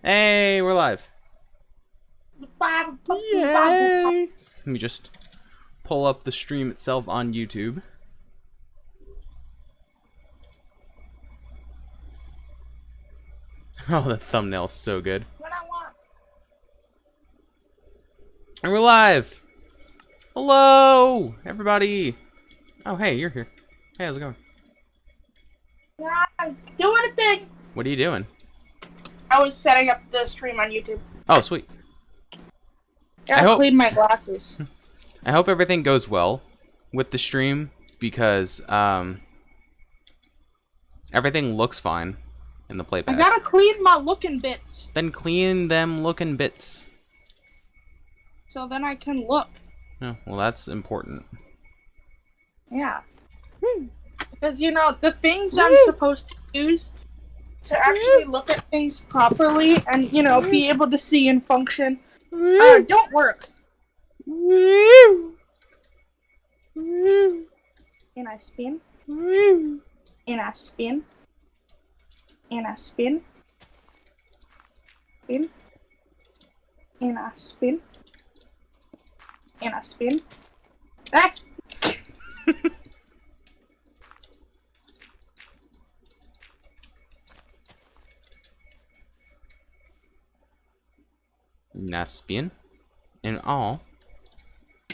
Hey, we're live. Yay! Let me just pull up the stream itself on YouTube. Oh, the thumbnail's so good. And we're live! Hello, everybody! Oh, hey, you're here. Hey, how's it going? Yeah, I'm doing a thing. What are you doing? I was setting up the stream on YouTube. Oh, sweet. Gotta clean my glasses. I hope everything goes well with the stream because everything looks fine in the playback. I gotta clean my looking bits. Then clean them looking bits. So then I can look. Oh, well, that's important. Yeah. Because, you know, the things I'm supposed to use to actually look at things properly and, you know, be able to see and function don't work. And I spin. And I spin. And I spin. Spin. And I spin. And I spin. Ah! Naspian and all.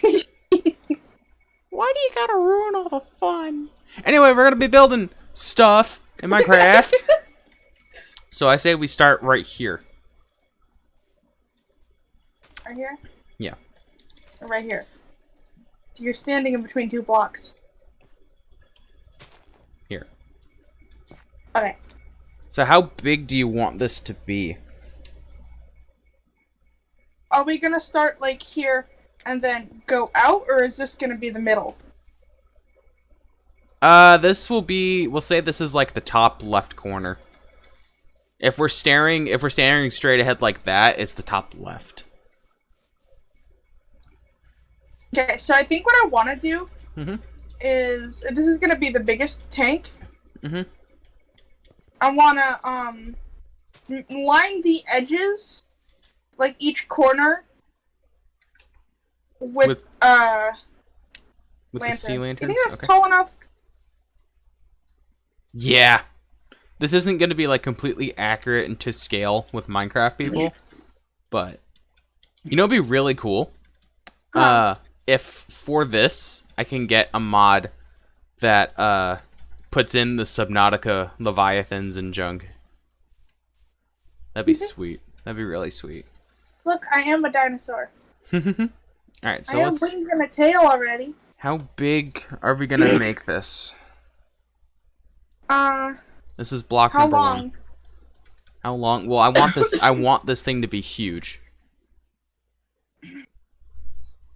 Why do you gotta ruin all the fun? Anyway, we're gonna be building stuff in Minecraft. So I say we start right here. Right here? Yeah. Or right here. So you're standing in between two blocks. Here. Okay. So how big do you want this to be? Are we gonna start like here and then go out, or is this gonna be the middle? This will be, we'll say this is like the top left corner. If we're staring straight ahead like that, it's the top left. Okay, so I think what I want to do is, if this is gonna be the biggest tank, I wanna line the edges, like each corner, with the lanterns. sea lanterns. You think that's tall enough? Yeah. This isn't going to be like completely accurate and to scale with Minecraft people, but you know, it'd be really cool. If for this I can get a mod that puts in the Subnautica Leviathans and junk. That'd be sweet. That'd be really sweet. Look, I am a dinosaur. Alright, so I have wings and a tail already. How big are we gonna make this? This is block number one. How long? Well, I want this. I want this thing to be huge.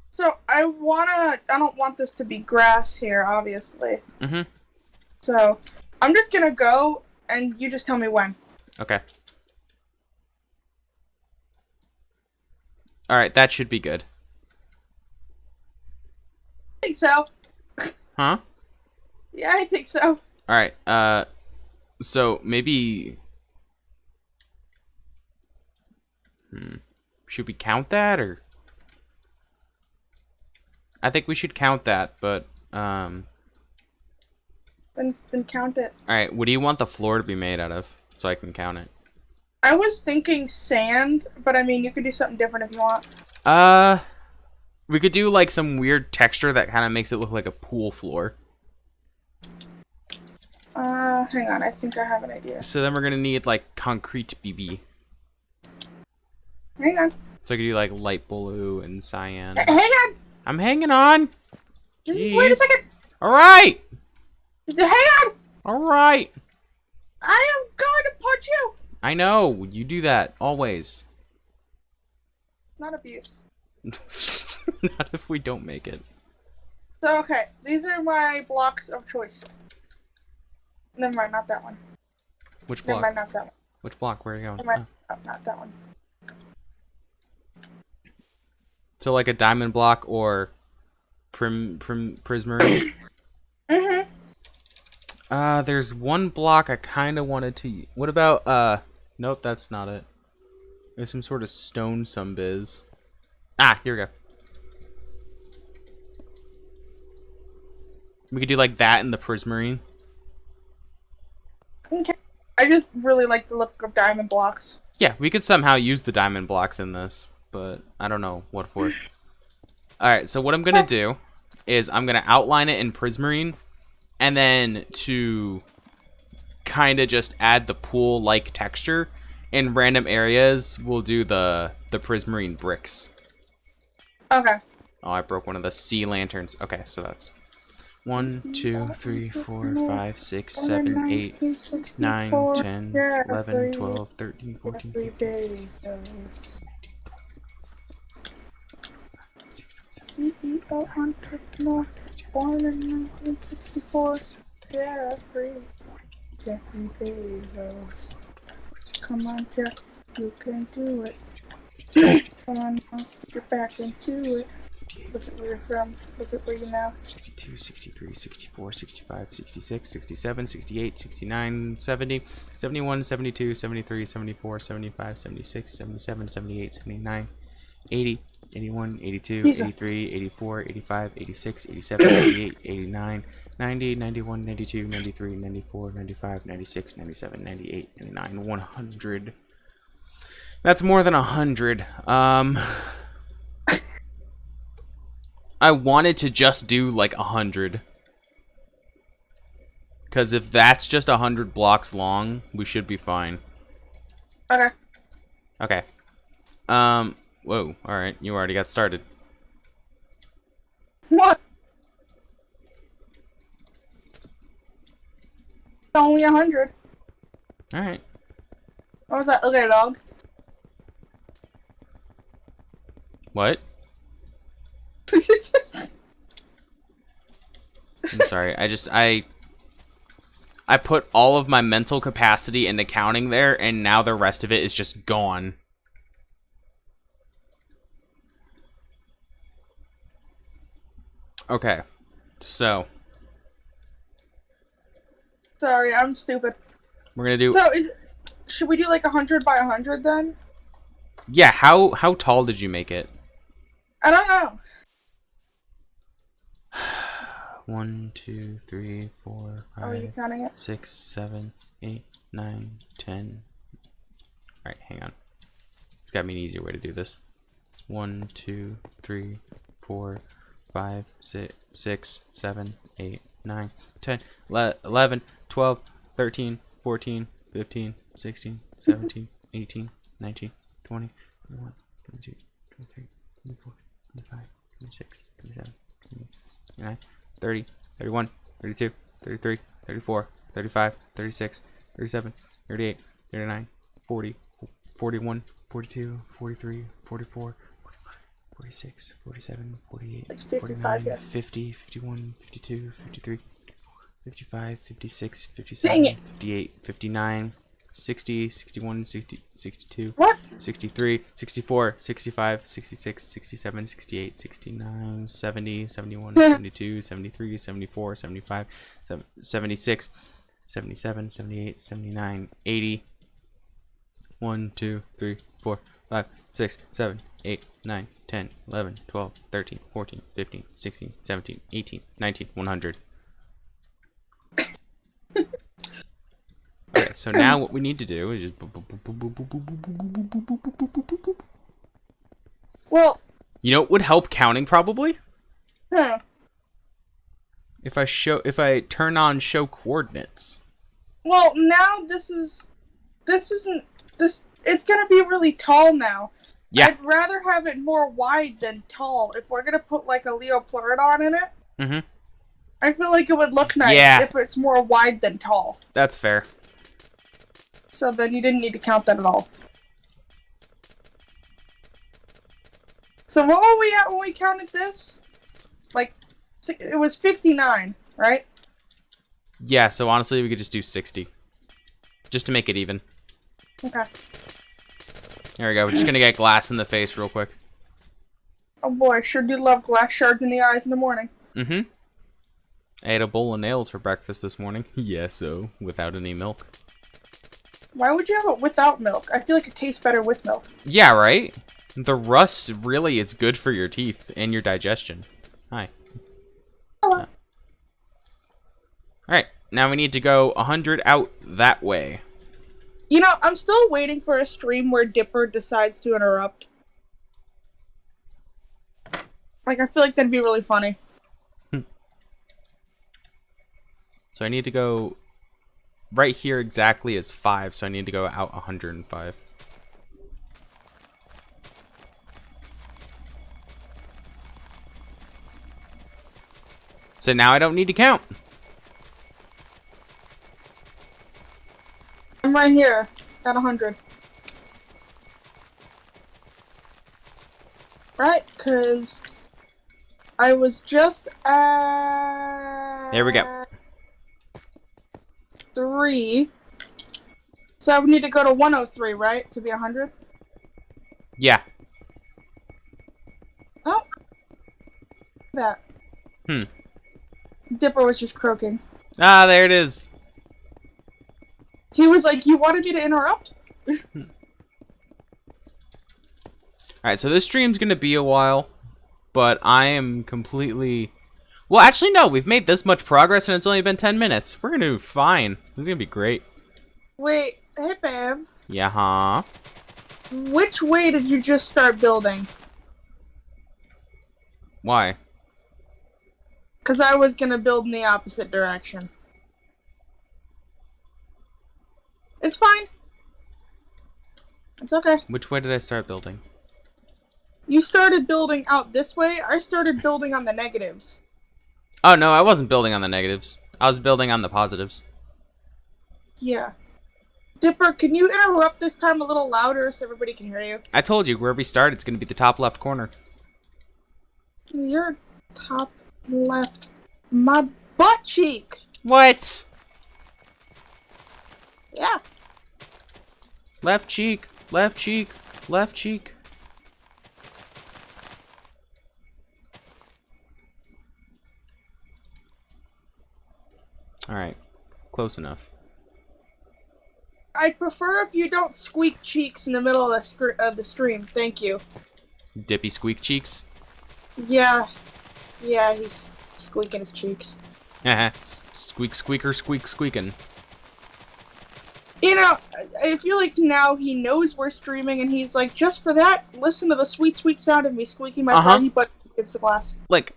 So I don't want this to be grass here, obviously. So I'm just gonna go, and you just tell me when. Okay. All right, that should be good. I think so. Huh? Yeah, I think so. All right. So maybe. Should we count that, or? I think we should count that, but Then count it. All right. What do you want the floor to be made out of, so I can count it? I was thinking sand, but I mean, you could do something different if you want. We could do like some weird texture that kind of makes it look like a pool floor. Hang on, I think I have an idea. So then we're gonna need like concrete BB. Hang on. So I could do like light blue and cyan. Hang on! I'm hanging on! Just wait a second! Alright! Hang on! Alright! I am going to punch you! I know, you do that, always. Not abuse. Not if we don't make it. So, okay, these are my blocks of choice. Never mind, not that one. Which block? Never mind, not that one. Which block? Where are you going? Never mind, not that one. So like a diamond block or prismarine? There's one block I kind of wanted to... What about, nope, that's not it. There's some sort of stone some-biz. Ah, here we go. We could do like that in the prismarine. Okay. I just really like the look of diamond blocks. Yeah, we could somehow use the diamond blocks in this, but I don't know what for. Alright, so what I'm going to do is I'm going to outline it in prismarine, and then to kind of just add the pool-like texture in random areas, we'll do the prismarine bricks. Okay. Oh, I broke one of the sea lanterns. Okay, so that's 1, 2, 3, 4, 5, 6, 7, 8, 9, 10, 11, 12, 13, 14, 15, 16, 17, 18, 19, 20, born in 1964. Jeffrey Bezos. Come on, Jeff, you can do it. Come on now, get back into it. Look at where you're from. Look at where you're now. 62, 63, 64, 65, 66, 67, 68, 69, 70, 71, 72, 73, 74, 75, 76, 77, 78, 79, 80, 81, 82, 83, 84, 85, 86, 87, 88, 89, 90, 91, 92, 93, 94, 95, 96, 97, 98, 99, 100. That's more than 100. I wanted to just do like 100. Because if that's just 100 blocks long, we should be fine. Okay. Okay. Whoa. Alright, you already got started. What? Only 100. Alright. What was that? Okay, dog. What? I'm sorry. I put all of my mental capacity into counting there, and now the rest of it is just gone. Okay. So. Sorry, I'm stupid. We're gonna do. So should we do like 100 by 100 then? Yeah. How tall did you make it? I don't know. 1, 2, 3, 4, 5, are you counting it? 6, 7, 8, 9, 10. Alright, hang on. It's gotta be an easier way to do this. 1, 2, 3, 4, 5, 6, 7, 8, 9, 10, 11, 12, 13, 14, 15, 16, 17, 18, 19, 20, 21, 22, 23, 24, 25, 26, 27, 28, 29, 30, 31, 32, 33, 34, 35, 36, 37, 38, 39, 40, 41, 42, 43, 44, 46, 47, 48, 49, 50, 51, 52, 53, 55, 56, 57, 58, 59, 60, 61, 60, 62, what? 63, 64, 65, 66, 67, 68, 69, 70, 71, 72, 73, 74, 75, 76, 77, 78, 79, 80. 1, 2, 3, 4, 5, 6, 7, 8, 9, 10, 11, 12, 13, 14, 15, 16, 17, 18, 19, 100. Okay, so now what we need to do is just Well, you know what would help counting probably? huh. If I turn on show coordinates. Well, now this it's gonna be really tall now. Yeah. I'd rather have it more wide than tall. If we're gonna put like a Leoplerodon in it, Mm-hmm. I feel like it would look nice if it's more wide than tall. That's fair. So then you didn't need to count that at all. So what were we at when we counted this? Like, it was 59, right? Yeah, so honestly we could just do 60. Just to make it even. Okay. There we go. We're just gonna get glass in the face real quick. Oh boy, I sure do love glass shards in the eyes in the morning. Mm-hmm. I ate a bowl of nails for breakfast this morning. Yeah, so without any milk. Why would you have it without milk? I feel like it tastes better with milk. Yeah, right? The rust really is good for your teeth and your digestion. Hi. Hello. Alright, now we need to go 100 out that way. You know, I'm still waiting for a stream where Dipper decides to interrupt. Like, I feel like that'd be really funny. So I need to go... Right here exactly is 5, so I need to go out 105. So now I don't need to count. I'm right here at 100. Right? Because I was just at... There we go. 3. So I would need to go to 103, right? To be 100? Yeah. Oh. That. Hmm. Dipper was just croaking. Ah, there it is. He was like, you wanted me to interrupt? Alright, so this stream's gonna be a while, but I am completely... Well, actually, no, we've made this much progress and it's only been 10 minutes. We're gonna do fine. This is gonna be great. Wait, hey, babe. Yeah, huh? Which way did you just start building? Why? Because I was going to build in the opposite direction. It's fine. It's okay. Which way did I start building? You started building out this way. I started building on the negatives. Oh, no, I wasn't building on the negatives. I was building on the positives. Yeah. Dipper, can you interrupt this time a little louder so everybody can hear you? I told you, where we start, it's gonna be the top left corner. You're top left. My butt cheek. What? Yeah. Left cheek, left cheek, left cheek. Alright, close enough. I'd prefer if you don't squeak cheeks in the middle of the stream. Thank you. Dippy squeak cheeks. Yeah. Yeah, he's squeaking his cheeks. Squeak squeaker squeak squeaking. You know, I feel like now he knows we're streaming and he's like, just for that, listen to the sweet, sweet sound of me squeaking my party butt against the glass. Like,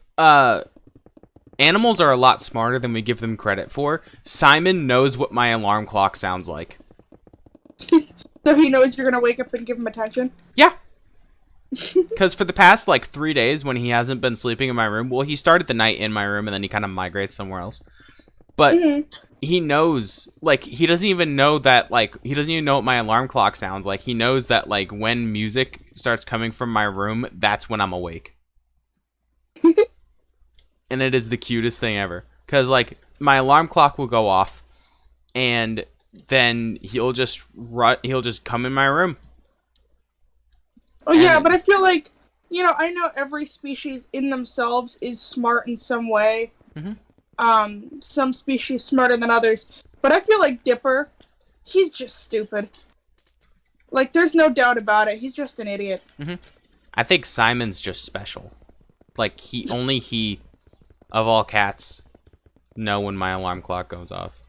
animals are a lot smarter than we give them credit for. Simon knows what my alarm clock sounds like. So he knows you're gonna wake up and give him attention? Yeah. Because for the past, like, 3 days when he hasn't been sleeping in my room, well, he started the night in my room and then he kind of migrates somewhere else. But he knows, like, he doesn't even know that, like, he doesn't even know what my alarm clock sounds like. He knows that, like, when music starts coming from my room, that's when I'm awake. And it is the cutest thing ever. Because, like, my alarm clock will go off and then he'll just come in my room. Oh, yeah, but I feel like, you know, I know every species in themselves is smart in some way. Some species smarter than others. But I feel like Dipper, he's just stupid. Like, there's no doubt about it. He's just an idiot. I think Simon's just special. Like, only he, of all cats, know when my alarm clock goes off.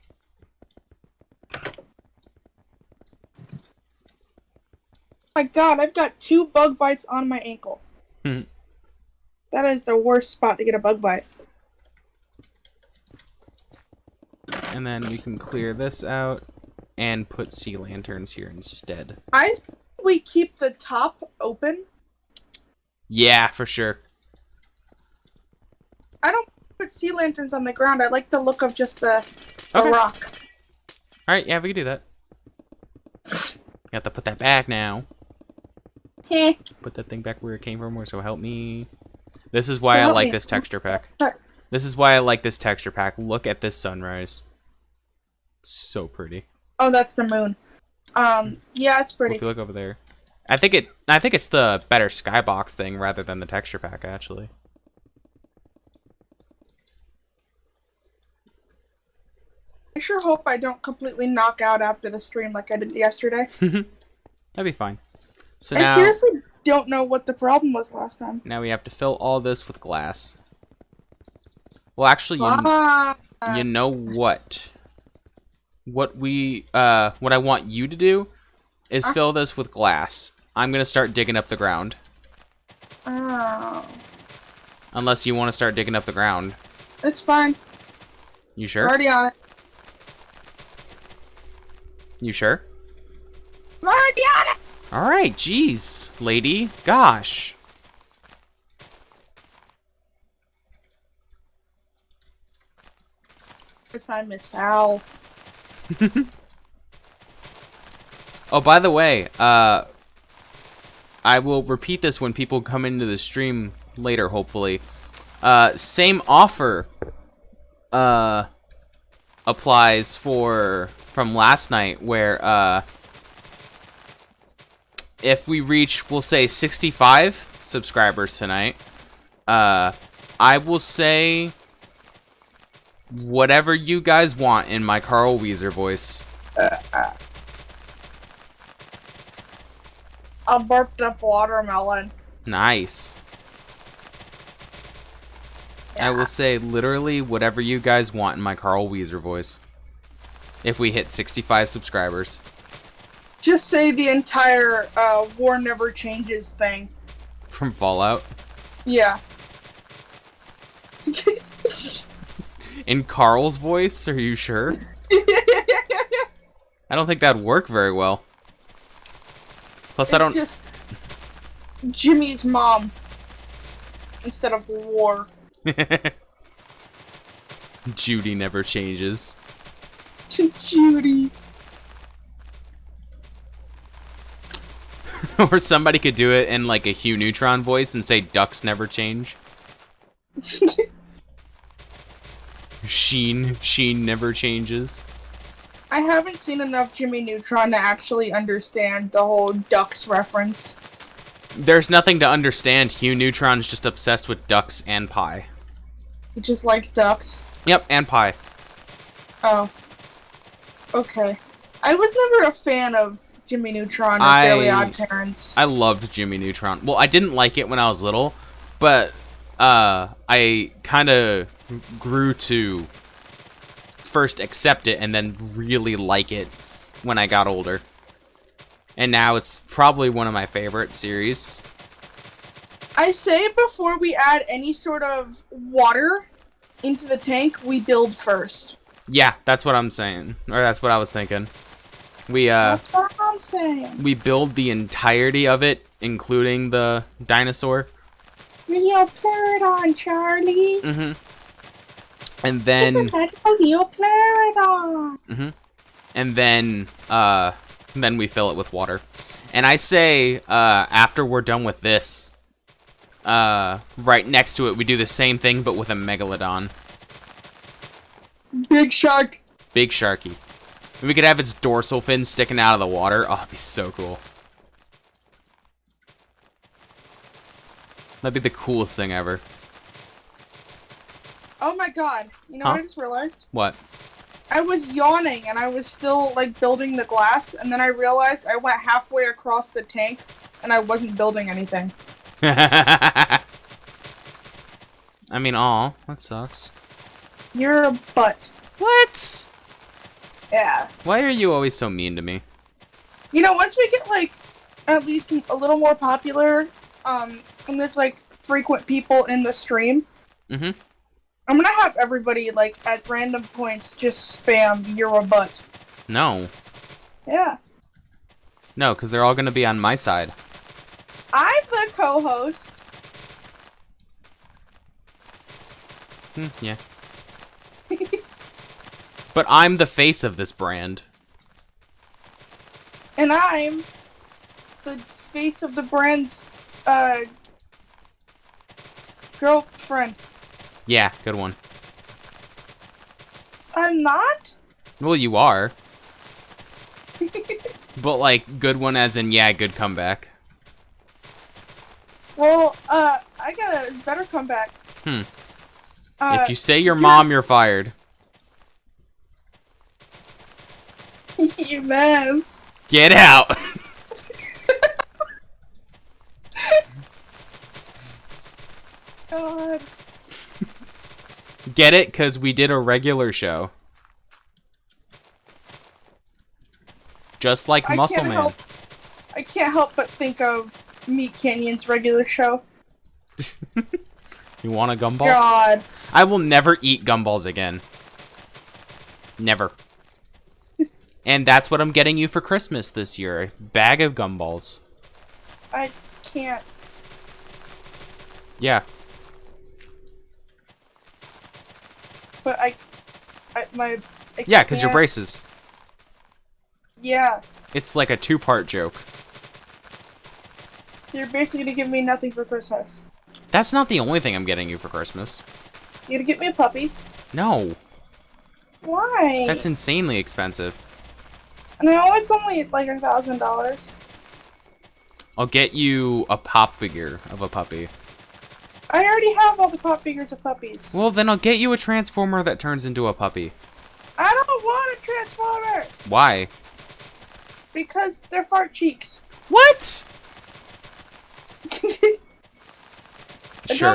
My god, I've got 2 bug bites on my ankle. That is the worst spot to get a bug bite. And then we can clear this out and put sea lanterns here instead. I think we keep the top open. Yeah, for sure. I don't put sea lanterns on the ground. I like the look of just the rock. Alright, yeah, we can do that. You have to put that back now. Put that thing back where it came from, so help me. This is why I like this texture pack. This is why I like this texture pack. Look at this sunrise. It's so pretty. Oh, that's the moon. Yeah, it's pretty. Well, if you look over there. I think it's the better skybox thing rather than the texture pack, actually. sure hope I don't completely knock out after the stream like I did yesterday. That'd be fine. So I now, seriously don't know what the problem was last time. now we have to fill all this with glass. Well, actually, you know what? What I want you to do is fill this with glass. I'm gonna start digging up the ground. Oh. Unless you want to start digging up the ground. It's fine. You sure? Already on it. You sure? I'm already on it! Alright, jeez, lady. Gosh. It's fine, Miss Fowl. Oh, by the way, I will repeat this when people come into the stream later, hopefully. Same offer applies from last night, where if we reach, we'll say 65 subscribers tonight, I will say whatever you guys want in my Carl Weezer voice. A burped up watermelon. Nice. I will say literally whatever you guys want in my Carl Weezer voice. If we hit 65 subscribers. Just say the entire War Never Changes thing. From Fallout. Yeah. In Carl's voice? Are you sure? I don't think that'd work very well. Plus, I don't... Just Jimmy's mom. Instead of war. Judy never changes. Judy. Or somebody could do it in like a Hugh Neutron voice and say ducks never change. Sheen never changes. I haven't seen enough Jimmy Neutron to actually understand the whole ducks reference. There's nothing to understand. Hugh Neutron's just obsessed with ducks and pie. He just likes ducks. Yep, and pie. Oh. Okay. I was never a fan of Jimmy Neutron or Fairly Odd Parents. I loved Jimmy Neutron. Well, I didn't like it when I was little, but I kind of grew to first accept it and then really like it when I got older. And now it's probably one of my favorite series. I say before we add any sort of water into the tank, we build first. Yeah, that's what I'm saying. Or that's what I was thinking. That's what I'm saying. We build the entirety of it, including the dinosaur. Neopterodon, Charlie. Mm-hmm. And then... It's a Neopterodon. Mm-hmm. And then we fill it with water. And I say, after we're done with this, right next to it, we do the same thing, but with a megalodon. Big shark. Big sharky. We could have its dorsal fin sticking out of the water. Oh, it'd be so cool. That'd be the coolest thing ever. Oh my god. You know what I just realized? What? I was yawning and I was still like building the glass, and then I realized I went halfway across the tank and I wasn't building anything. I mean, aw, that sucks. You're a butt. What? Yeah. Why are you always so mean to me? You know, once we get like at least a little more popular, and there's like frequent people in the stream, Mm-hmm. I'm gonna have everybody like at random points just spam "you're a butt." No. Yeah. No, because they're all gonna be on my side. I'm the co-host. Yeah. But I'm the face of this brand. And I'm the face of the brand's girlfriend. Yeah, good one. I'm not? Well, you are. But, like, good one as in, yeah, good comeback. Well, I got a better comeback. If you say your mom, you're fired. You man. Get out! God. Get it? Because we did a regular show. Just like Muscle Man. I can't help but think of Meat Canyon's regular show. You want a gumball? God. I will never eat gumballs again. Never. And that's what I'm getting you for Christmas this year. A bag of gumballs. I can't. Yeah. But I Yeah, because your can't. braces. Yeah. It's like a two-part joke. You're basically gonna give me nothing for Christmas. That's not the only thing I'm getting you for Christmas. You gonna get me a puppy? No. Why? That's insanely expensive. No, it's only like $1,000. I'll get you a pop figure of a puppy. I already have all the pop figures of puppies. Well, then I'll get you a transformer that turns into a puppy. I don't want a transformer Why? because they're fart cheeks. What? I Sure.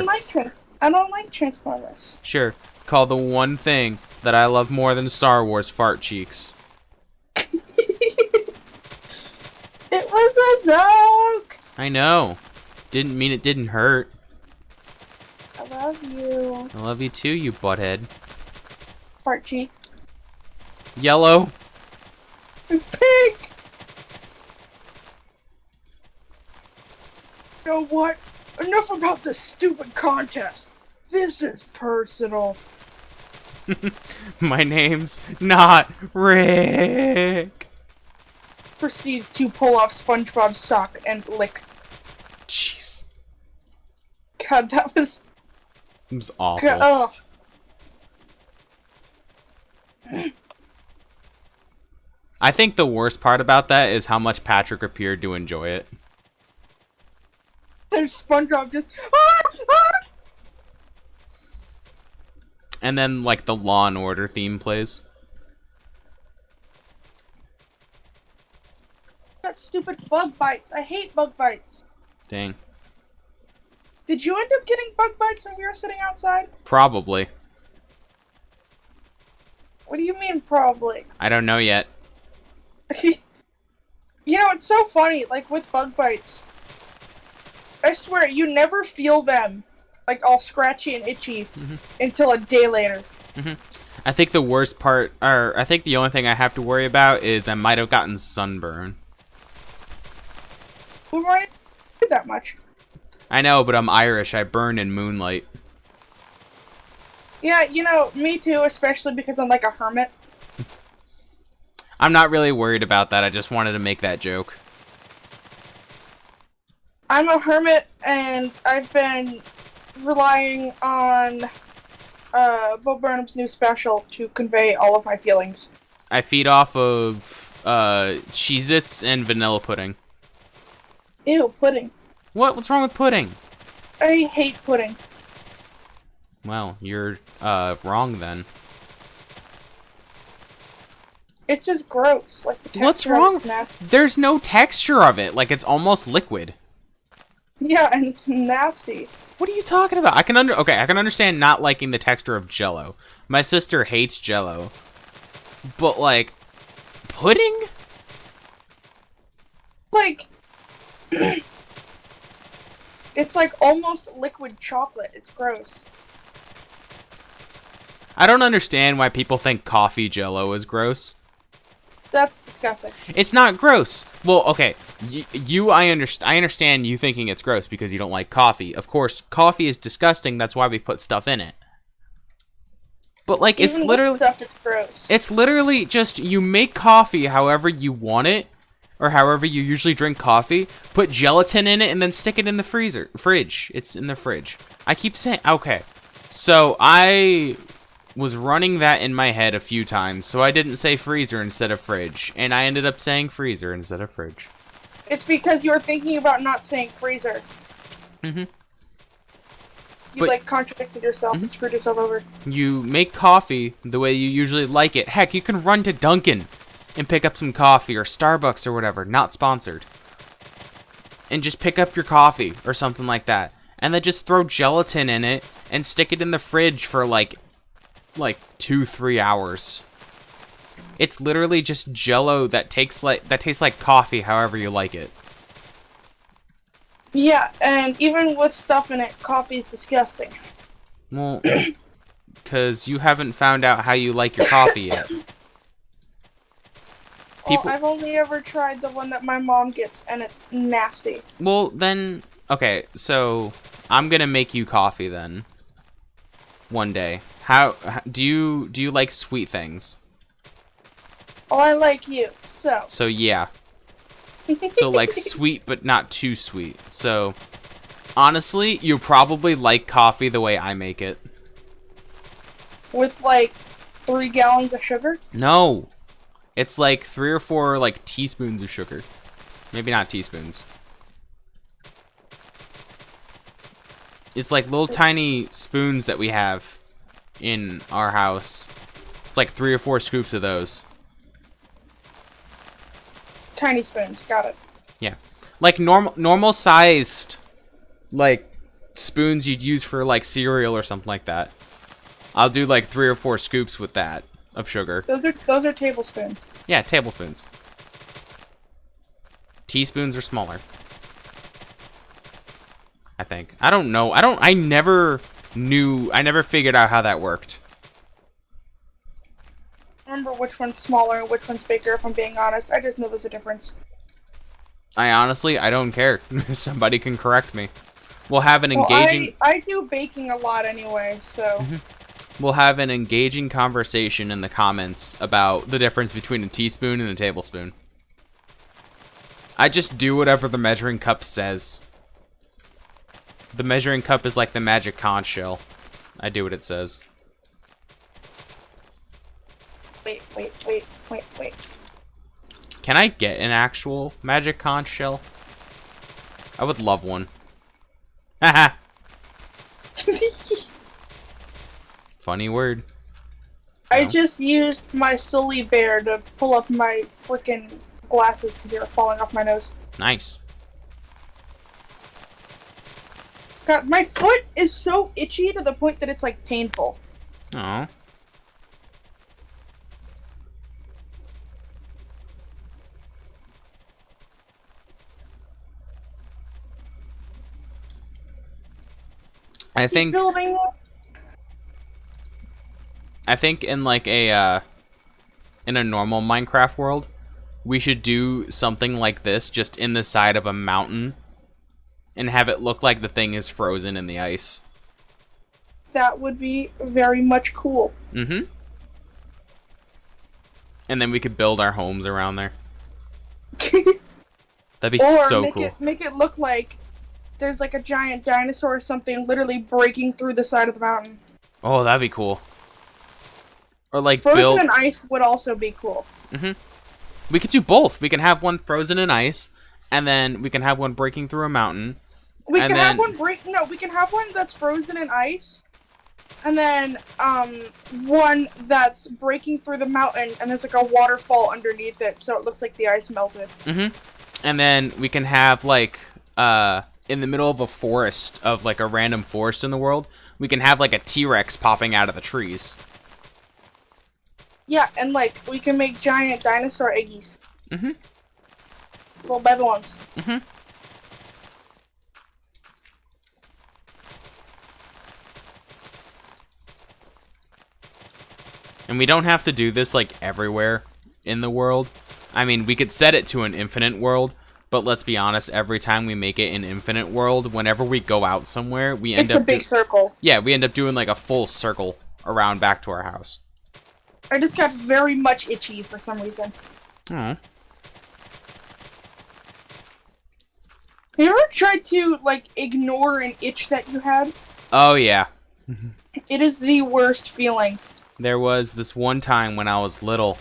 I don't like transformers. Sure. Call the one thing that I love more than Star Wars fart cheeks. It was a joke. I know. Didn't mean it didn't hurt. I love you, I love you too, you butthead. fart cheek. Yellow. Pink. You know what? Enough about this stupid contest. This is personal. My name's not Rick. Proceeds to pull off SpongeBob's sock and lick. Jeez. God, that was. It was awful. God, I think the worst part about that is how much Patrick appeared to enjoy it. and SpongeBob just. Ah! And then, like, the Law and Order theme plays. That stupid bug bites. I hate bug bites. Dang. Did you end up getting bug bites when you were sitting outside? Probably. What do you mean, probably? I don't know yet. You know, it's so funny, like, with bug bites. I swear, you never feel them, like, all scratchy and itchy until a day later. I think the worst part, or I think the only thing I have to worry about is I might have gotten sunburn. Who might do that much? I know, but I'm Irish. I burn in moonlight. Yeah, you know, me too, especially because I'm like a hermit. I'm not really worried about that. I just wanted to make that joke. I'm a hermit, and I've been relying on Bo Burnham's new special to convey all of my feelings. I feed off of Cheez-Its and vanilla pudding. Ew, pudding. What? What's wrong with pudding? I hate pudding. Well, you're wrong then. It's just gross. Like the What's texture of wrong? it's nasty. There's no texture of it. Like, it's almost liquid. Yeah, and it's nasty. What are you talking about? I can understand not liking the texture of Jell-O. My sister hates Jell-O. But, like, pudding? Like, it's like almost liquid chocolate. It's gross. I don't understand why people think coffee Jell-O is gross. That's disgusting. It's not gross. Well, okay, I understand you thinking it's gross because you don't like coffee. Of course, coffee is disgusting. That's why we put stuff in it. But like, Even it's literally with stuff, it's gross. It's literally just you make coffee however you want it, or however you usually drink coffee. Put gelatin in it and then stick it in the fridge. It's in the fridge. I keep saying okay. So I was running that in my head a few times, so I didn't say freezer instead of fridge, and I ended up saying freezer instead of fridge. It's because you were thinking about not saying freezer. You But- contradicted yourself and screwed yourself over. You make coffee the way you usually like it. Heck, you can run to Dunkin' and pick up some coffee or Starbucks or whatever, not sponsored. And just pick up your coffee or something like that. And then just throw gelatin in it and stick it in the fridge for like 2-3 hours. It's literally just Jello that tastes like coffee, however you like it. Yeah, and even with stuff in it, coffee is disgusting. Well, because you haven't found out how you like your coffee yet. Well, I've only ever tried the one that my mom gets, and it's nasty. Well, then, okay, so I'm gonna make you coffee then. One day. How do you like sweet things? Oh, I like you, so. So yeah. So like sweet but not too sweet. So honestly, you probably like coffee the way I make it. With like 3 gallons of sugar? No. It's like 3 or 4 like teaspoons of sugar. Maybe not teaspoons. It's like little tiny spoons that we have in our house. It's like 3 or 4 scoops of those. Tiny spoons, got it. Yeah. Like normal sized like spoons you'd use for like cereal or something like that. I'll do like 3 or 4 scoops with that of sugar. Those are tablespoons. Yeah, tablespoons. Teaspoons are smaller. I think. I don't know. I never figured out how that worked. Remember which one's smaller and which one's bigger, if I'm being honest. I just know there's a difference. I don't care. Somebody can correct me. We'll have an engaging... I do baking a lot anyway, so... We'll have an engaging conversation in the comments about the difference between a teaspoon and a tablespoon. I just do whatever the measuring cup says. The measuring cup is like the magic conch shell. I do what it says. Wait. Can I get an actual magic conch shell? I would love one. Haha. Funny word. I No. just used my silly bear to pull up my freaking glasses because they were falling off my nose. Nice. God, my foot is so itchy to the point that it's like painful. Oh. I think Building. in like a in a normal Minecraft world, we should do something like this just in the side of a mountain and have it look like the thing is frozen in the ice. That would be very much cool. Mm-hmm. And then we could build our homes around there. That'd be Or so cool. make it look like there's like a giant dinosaur or something literally breaking through the side of the mountain. Oh, that'd be cool. Or like Frozen build... in ice would also be cool. Mm-hmm. We could do both. We can have one frozen in ice, and then we can have one breaking through a mountain. We can have one that's frozen in ice, and then one that's breaking through the mountain, and there's like a waterfall underneath it, so it looks like the ice melted. Mm-hmm. And then we can have like in the middle of a forest, of like a random forest in the world, we can have like a T-Rex popping out of the trees. Yeah, and like we can make giant dinosaur eggies. Mm-hmm. Little baby ones. Mm-hmm. And we don't have to do this like everywhere in the world. I mean, we could set it to an infinite world, but let's be honest, every time we make it an infinite world, whenever we go out somewhere, we end up... It's a big circle. Yeah, we end up doing like a full circle around back to our house. I just got very much itchy for some reason. Oh. Have you ever tried to, like, ignore an itch that you had? Oh, yeah. It is the worst feeling. There was this one time when I was little,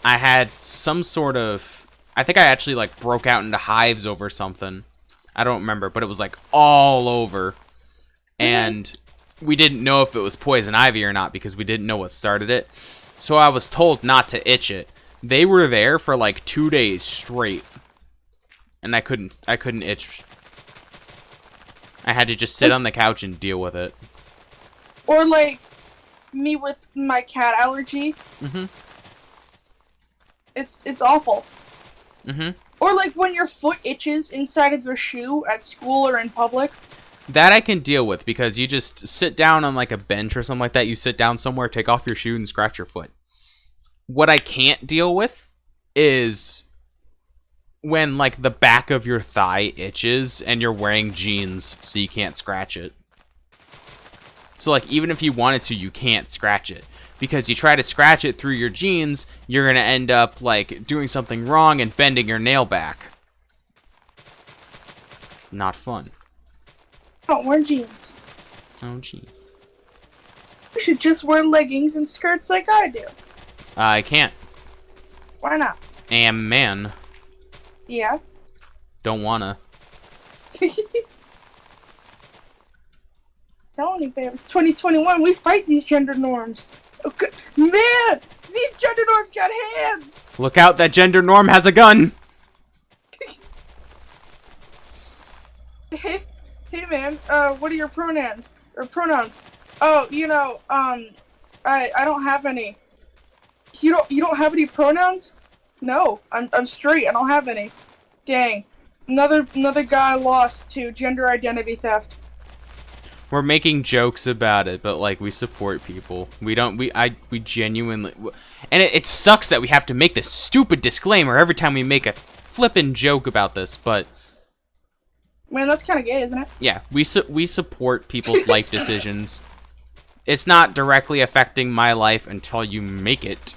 I had some sort of... I think I actually, like, broke out into hives over something. I don't remember, but it was, like, all over. And we didn't know if it was poison ivy or not because we didn't know what started it. So I was told not to itch it. They were there for like 2 days straight, and I couldn't itch. I had to just sit on the couch and deal with it. Or like me with my cat allergy. Mm-hmm. It's awful. Mm-hmm. Or like when your foot itches inside of your shoe at school or in public. That I can deal with because you just sit down on like a bench or something like that. You sit down somewhere, take off your shoe, and scratch your foot. What I can't deal with is when like the back of your thigh itches and you're wearing jeans so you can't scratch it. So like even if you wanted to, you can't scratch it. Because you try to scratch it through your jeans, you're going to end up like doing something wrong and bending your nail back. Not fun. Don't wear jeans. Oh jeez. You should just wear leggings and skirts like I do. I can't. Why not? Am man. Yeah. Don't wanna. Telling you, babe, it's 2021. We fight these gender norms. Okay. Man, these gender norms got hands. Look out, that gender norm has a gun! Hey, man, what are your pronouns? Or pronouns? Oh, I don't have any. You don't have any pronouns? No, I'm straight. I don't have any. Dang. Another guy lost to gender identity theft. We're making jokes about it, but like we support people. We genuinely, and it sucks that we have to make this stupid disclaimer every time we make a flippin' joke about this, but man, that's kind of gay, isn't it? yeah, we support people's life decisions. It's not directly affecting my life until you make it.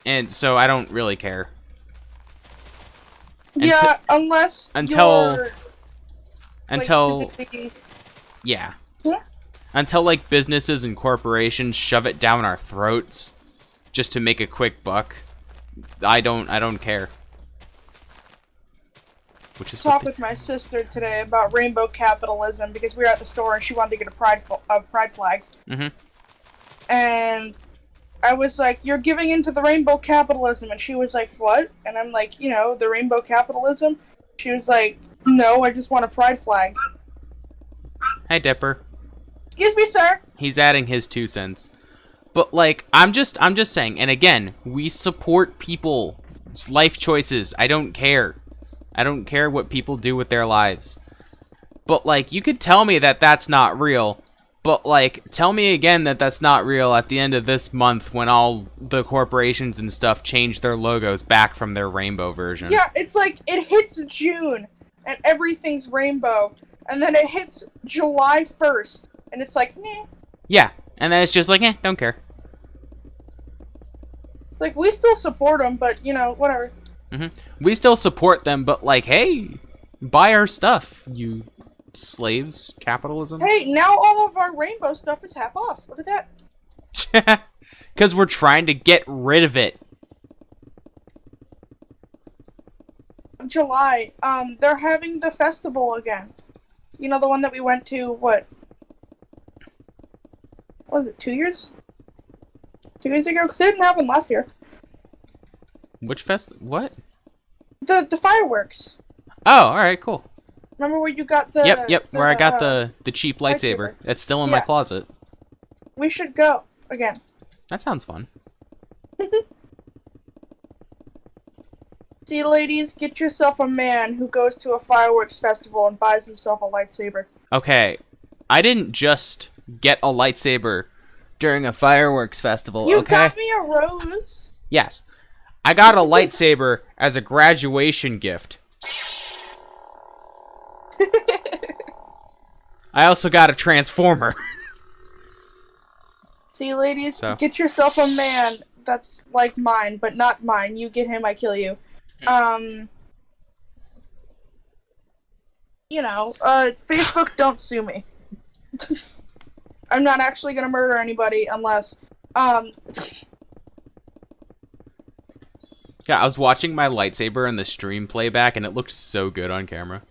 And so I don't really care. Yeah, until physically... yeah. Yeah. Until like businesses and corporations shove it down our throats just to make a quick buck. I don't care. Which is talk with my sister today about rainbow capitalism because we were at the store and she wanted to get a pride flag. Mm-hmm. And I was like, "You're giving into the rainbow capitalism," and she was like, "What?" And I'm like, the rainbow capitalism. She was like, "No, I just want a pride flag." Hey, Dipper. Excuse me, sir. He's adding his 2 cents. But like, I'm just saying, and again, we support people's life choices. I don't care. I don't care what people do with their lives. But like, you could tell me that that's not real. But like, tell me again that that's not real at the end of this month when all the corporations and stuff change their logos back from their rainbow version. Yeah, it's like, it hits June, and everything's rainbow. And then it hits July 1st, and it's like, meh. Yeah, and then it's just like, don't care. It's like, we still support them, but, whatever. Mm-hmm. We still support them, but like, hey, buy our stuff, you slaves, capitalism. Hey, now all of our rainbow stuff is half off. Look at that. Because we're trying to get rid of it. July, they're having the festival again. The one that we went to, what was it, 2 years? 2 years ago? Because it didn't happen last year. Which what? The fireworks. Oh, alright, cool. Remember where you got the... Yep, where I got the cheap lightsaber. It's still in my closet. We should go again. That sounds fun. See, ladies, get yourself a man who goes to a fireworks festival and buys himself a lightsaber. Okay, I didn't just get a lightsaber during a fireworks festival, You okay? got me a rose. Yes. I got a lightsaber as a graduation gift. I also got a transformer. See, ladies, get yourself a man that's like mine, but not mine. You get him, I kill you. Facebook, don't sue me. I'm not actually gonna murder anybody unless, Yeah, I was watching my lightsaber in the stream playback, and it looked so good on camera.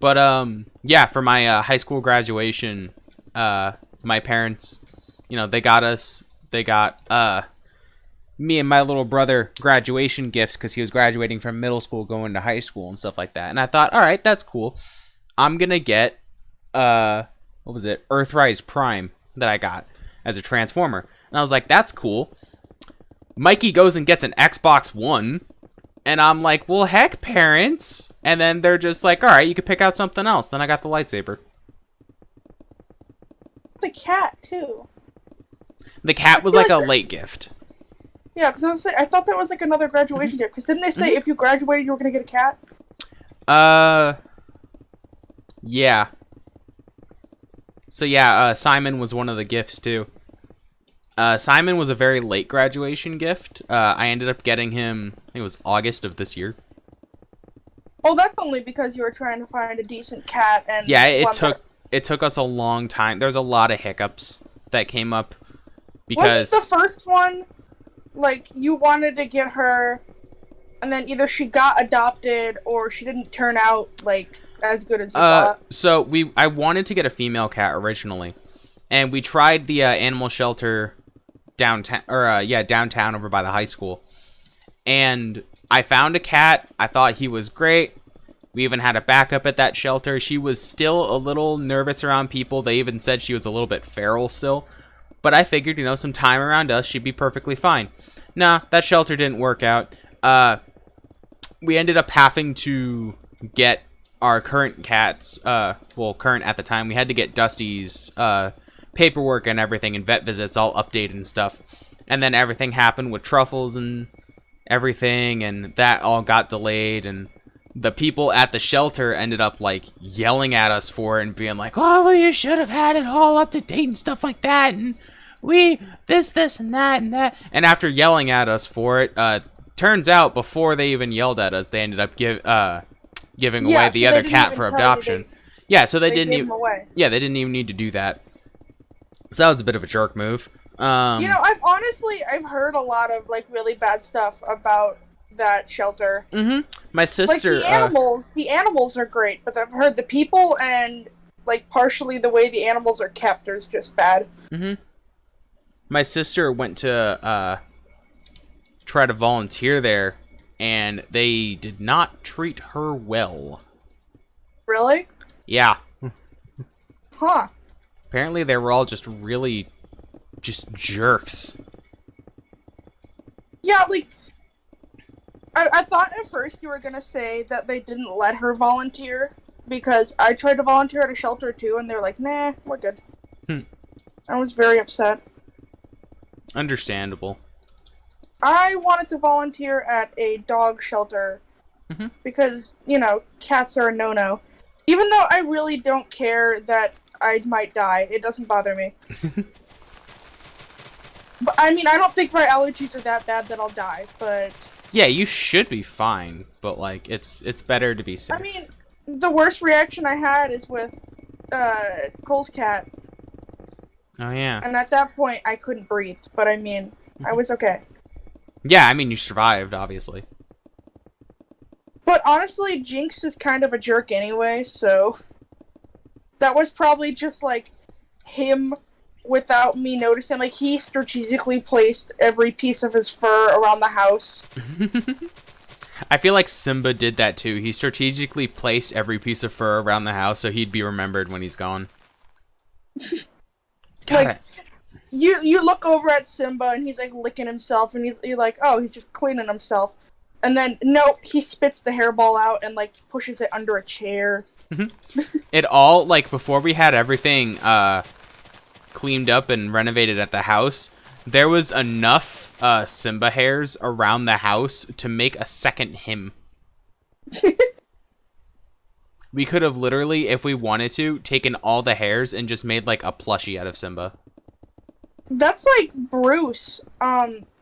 But, yeah, for my high school graduation, my parents, they got us they got me and my little brother graduation gifts because he was graduating from middle school going to high school and stuff like that. And I thought, all right, that's cool. I'm gonna get what was it, Earthrise Prime that I got as a Transformer. And I was like, that's cool. Mikey goes and gets an Xbox One. And I'm like, well, heck, parents. And then they're just like, all right, you can pick out something else. Then I got the lightsaber. The cat, too. The cat was like a late gift. Yeah, because I thought that was like another graduation gift. Because didn't they say if you graduated, you were going to get a cat? Yeah. So yeah, Simon was one of the gifts, too. Simon was a very late graduation gift. I ended up getting him, I think it was August of this year. Oh, that's only because you were trying to find a decent cat and... Yeah, it took us a long time. There's a lot of hiccups that came up because... Wasn't the first one, like, you wanted to get her, and then either she got adopted or she didn't turn out, like, as good as you thought? So I wanted to get a female cat originally, and we tried the animal shelter downtown over by the high school, and I found a cat. I thought he was great. We even had a backup at that shelter. She was still a little nervous around people. They even said she was a little bit feral still, but I figured, some time around us, she'd be perfectly fine. Nah, that shelter didn't work out. We ended up having to get our current cats, current at the time, we had to get Dusty's paperwork and everything and vet visits all updated and stuff. And then everything happened with Truffles and everything, and that all got delayed, and the people at the shelter ended up like yelling at us for it and being like, oh, well, you should have had it all up to date and stuff like that, and this and that. And after yelling at us for it, turns out before they even yelled at us, they ended up giving away the other cat for adoption. They didn't even need to do that. So that was a bit of a jerk move. I've heard a lot of like really bad stuff about that shelter. Mm-hmm. My sister, like the animals are great, but I've heard the people and like partially the way the animals are kept is just bad. Mm-hmm. My sister went to try to volunteer there, and they did not treat her well. Really? Yeah. Huh. Apparently they were all just really just jerks. Yeah, like, I thought at first you were gonna say that they didn't let her volunteer, because I tried to volunteer at a shelter too, and they're like, nah, we're good. I was very upset. Understandable. I wanted to volunteer at a dog shelter, because, cats are a no-no. Even though I really don't care that I might die, it doesn't bother me. But, I mean, I don't think my allergies are that bad that I'll die, but... Yeah, you should be fine, but, like, it's better to be safe. I mean, the worst reaction I had is with, Cole's cat. Oh, yeah. And at that point, I couldn't breathe, but I mean, I was okay. Yeah, I mean, you survived, obviously. But honestly, Jinx is kind of a jerk anyway, so... That was probably just, like, him without me noticing. Like, he strategically placed every piece of his fur around the house. I feel like Simba did that, too. He strategically placed every piece of fur around the house so he'd be remembered when he's gone. Like, you look over at Simba, and he's, like, licking himself, and you're like, oh, he's just cleaning himself. And then, nope, he spits the hairball out and, like, pushes it under a chair. It all, like, before we had everything cleaned up and renovated at the house, there was enough Simba hairs around the house to make a second him. We could have literally, if we wanted to, taken all the hairs and just made, like, a plushie out of Simba. That's like Bruce.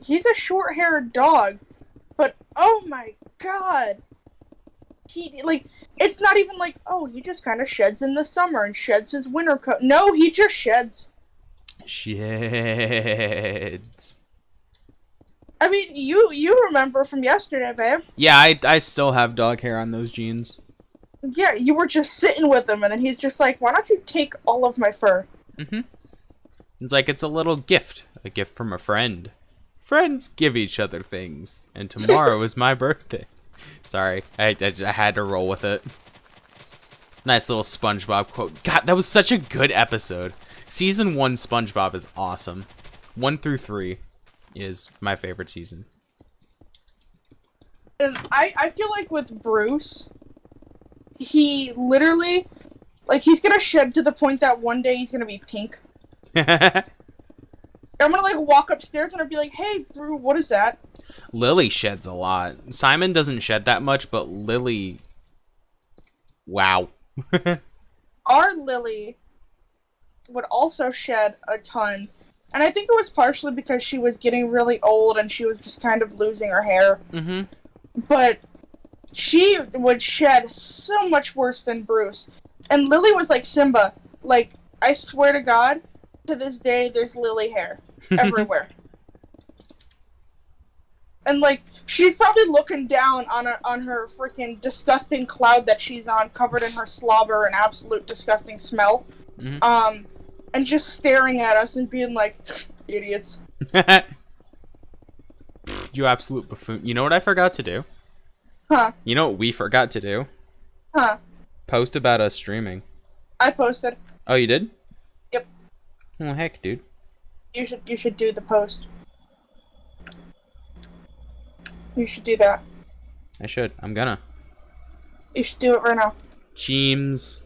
He's a short-haired dog, but oh my god. He, like, it's not even like, oh, he just kind of sheds in the summer and sheds his winter coat. No, he just sheds. Sheds. I mean, you remember from yesterday, babe. Yeah, I still have dog hair on those jeans. Yeah, you were just sitting with him, and then he's just like, why don't you take all of my fur? It's like, it's a little gift a gift from a friend. Friends give each other things, and tomorrow is my birthday. Sorry, I had to roll with it. Nice little SpongeBob quote. God, that was such a good episode. Season 1 SpongeBob is awesome. 1 through 3 is my favorite season. I feel like with Bruce, he literally, like, he's gonna shed to the point that one day he's gonna be pink. I'm gonna, like, walk upstairs and I'll be like, hey, Bruce, what is that? Lily sheds a lot. Simon doesn't shed that much, but Lily... Wow. Our Lily would also shed a ton. And I think it was partially because she was getting really old and she was just kind of losing her hair. Mm-hmm. But she would shed so much worse than Bruce. And Lily was like Simba. Like, I swear to God, to this day, there's Lily hair everywhere. And, like, she's probably looking down on her freaking disgusting cloud that she's on, covered in her slobber and absolute disgusting smell. Mm-hmm. And just staring at us and being like, idiots. You absolute buffoon. You know what I forgot to do? Huh. You know what we forgot to do? Huh. Post about us streaming. I posted. Oh, you did? Yep. Oh, heck, dude. You should do the post. You should do that. I should. I'm gonna. You should do it right now. Cheems.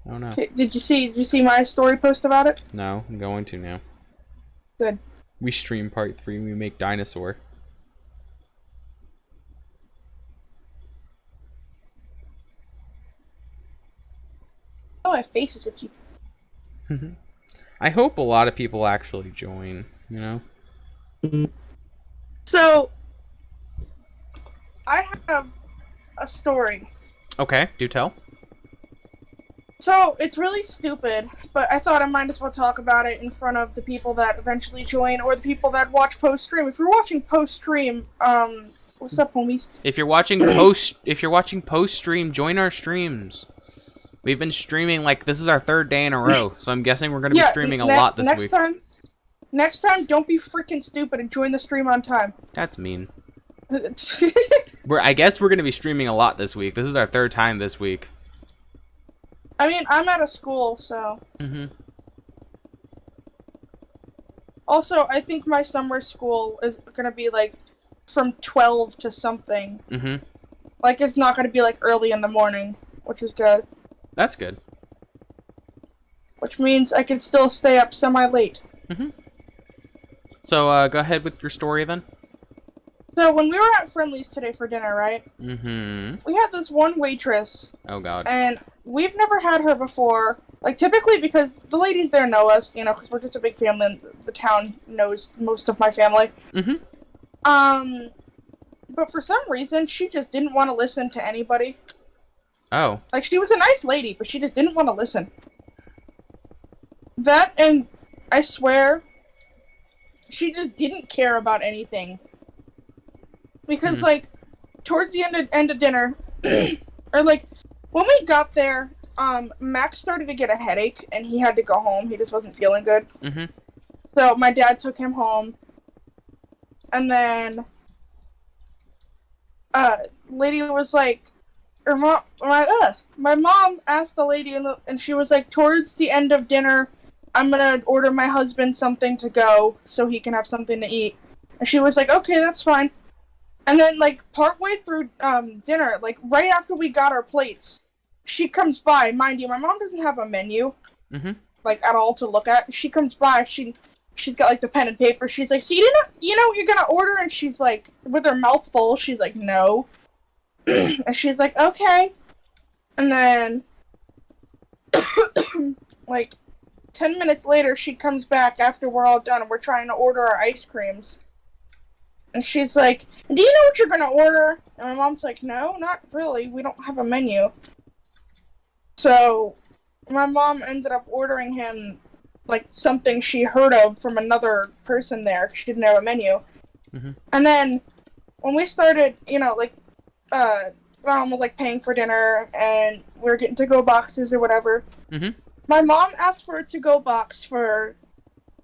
Oh no. Did you see my story post about it? No, I'm going to now. Good. We stream part 3 and we make Dinosaur. Oh, I have faces if you... I hope a lot of people actually join, you know? So, I have a story. Okay, do tell. So, it's really stupid, but I thought I might as well talk about it in front of the people that eventually join, or the people that watch post-stream. If you're watching post-stream, what's up, homies? If you're watching post stream, join our streams. We've been streaming, like, this is our 3rd day in a row, so I'm guessing we're gonna be streaming a lot this week. Next time, don't be freaking stupid and join the stream on time. That's mean. I guess we're gonna be streaming a lot this week. This is our 3rd time this week. I mean, I'm out of school, so... Mm-hmm. Also, I think my summer school is gonna be, like, from 12 to something. Mm-hmm. Like, it's not gonna be, like, early in the morning, which is good. That's good. Which means I can still stay up semi-late. Mm-hmm. So, go ahead with your story, then. So, when we were at Friendly's today for dinner, right? Mm-hmm. We had this one waitress. Oh, God. And we've never had her before. Like, typically, because the ladies there know us, you know, because we're just a big family, and the town knows most of my family. Mm-hmm. But for some reason, she just didn't want to listen to anybody. Oh. Like, she was a nice lady, but she just didn't want to listen. That, and I swear, she just didn't care about anything. Because, like, towards the end of dinner, or, like, when we got there, Max started to get a headache, and he had to go home. He just wasn't feeling good. Mm-hmm. So, my dad took him home. And then, lady was like, my mom asked the lady, and she was like, towards the end of dinner, I'm gonna order my husband something to go so he can have something to eat. And she was like, okay, that's fine. And then, like, partway through dinner, like, right after we got our plates, she comes by. Mind you, my mom doesn't have a menu, like, at all to look at. She comes by, she's got, like, the pen and paper. She's like, so you know what you're gonna order? And she's like, with her mouth full, she's like, no. And she's like, okay. And then, like, 10 minutes later, she comes back after we're all done and we're trying to order our ice creams. And she's like, do you know what you're gonna order? And my mom's like, no, not really. We don't have a menu. So, my mom ended up ordering him, like, something she heard of from another person there. She didn't have a menu. And then, when we started, you know, like, Mom was, like, paying for dinner, and we were getting to-go boxes or whatever. My mom asked for a to-go box for,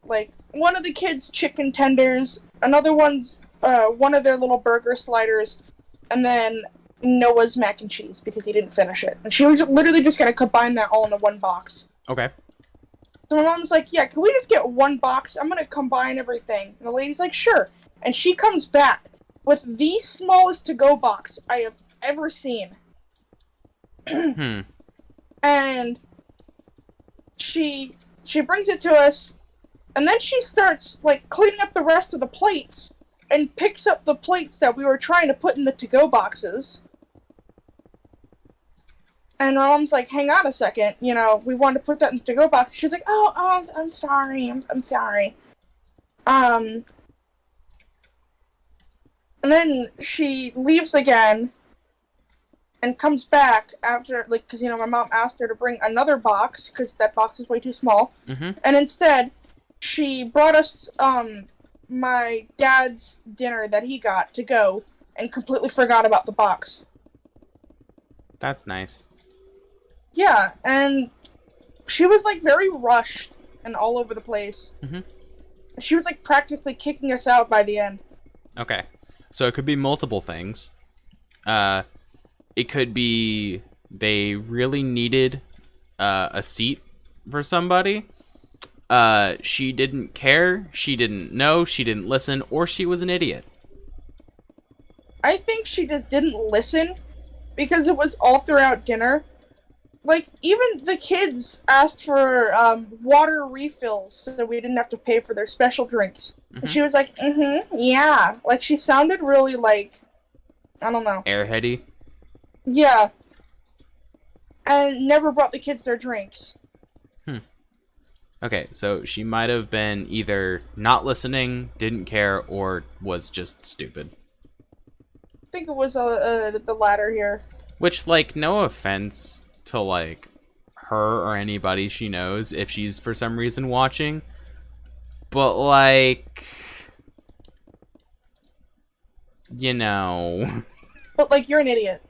like, one of the kids' chicken tenders, another one's, one of their little burger sliders, and then Noah's mac and cheese because he didn't finish it. And she was literally just gonna combine that all into one box. Okay. So my mom's like, yeah, can we just get one box? I'm gonna combine everything. And the lady's like, sure. And she comes back with the smallest to-go box I have ever seen. And she brings it to us, and then she starts, like, cleaning up the rest of the plates, and picks up the plates that we were trying to put in the to-go boxes. And my mom's like, hang on a second, you know, we want to put that in the to-go box. She's like, oh, I'm sorry, I'm sorry. And then she leaves again, and comes back after, like, because, you know, my mom asked her to bring another box, because that box is way too small. Mm-hmm. And instead, she brought us, my dad's dinner that he got to go, and completely forgot about the box. That's nice. Yeah, and she was, like, very rushed and all over the place. Mm-hmm. She was, like, practically kicking us out by the end. Okay. So it could be multiple things. It could be they really needed a seat for somebody. She didn't care, she didn't know, she didn't listen, or she was an idiot. I think she just didn't listen because it was all throughout dinner. Like, even the kids asked for water refills so we didn't have to pay for their special drinks. Mm-hmm. And she was like, yeah. Like, she sounded really, like, I don't know. Airheady. Yeah. And never brought the kids their drinks. Okay, so she might have been either not listening, didn't care, or was just stupid. I think it was the latter here. Which, like, no offense to, like, her or anybody she knows if she's for some reason watching, but, like, you know. But, like, you're an idiot.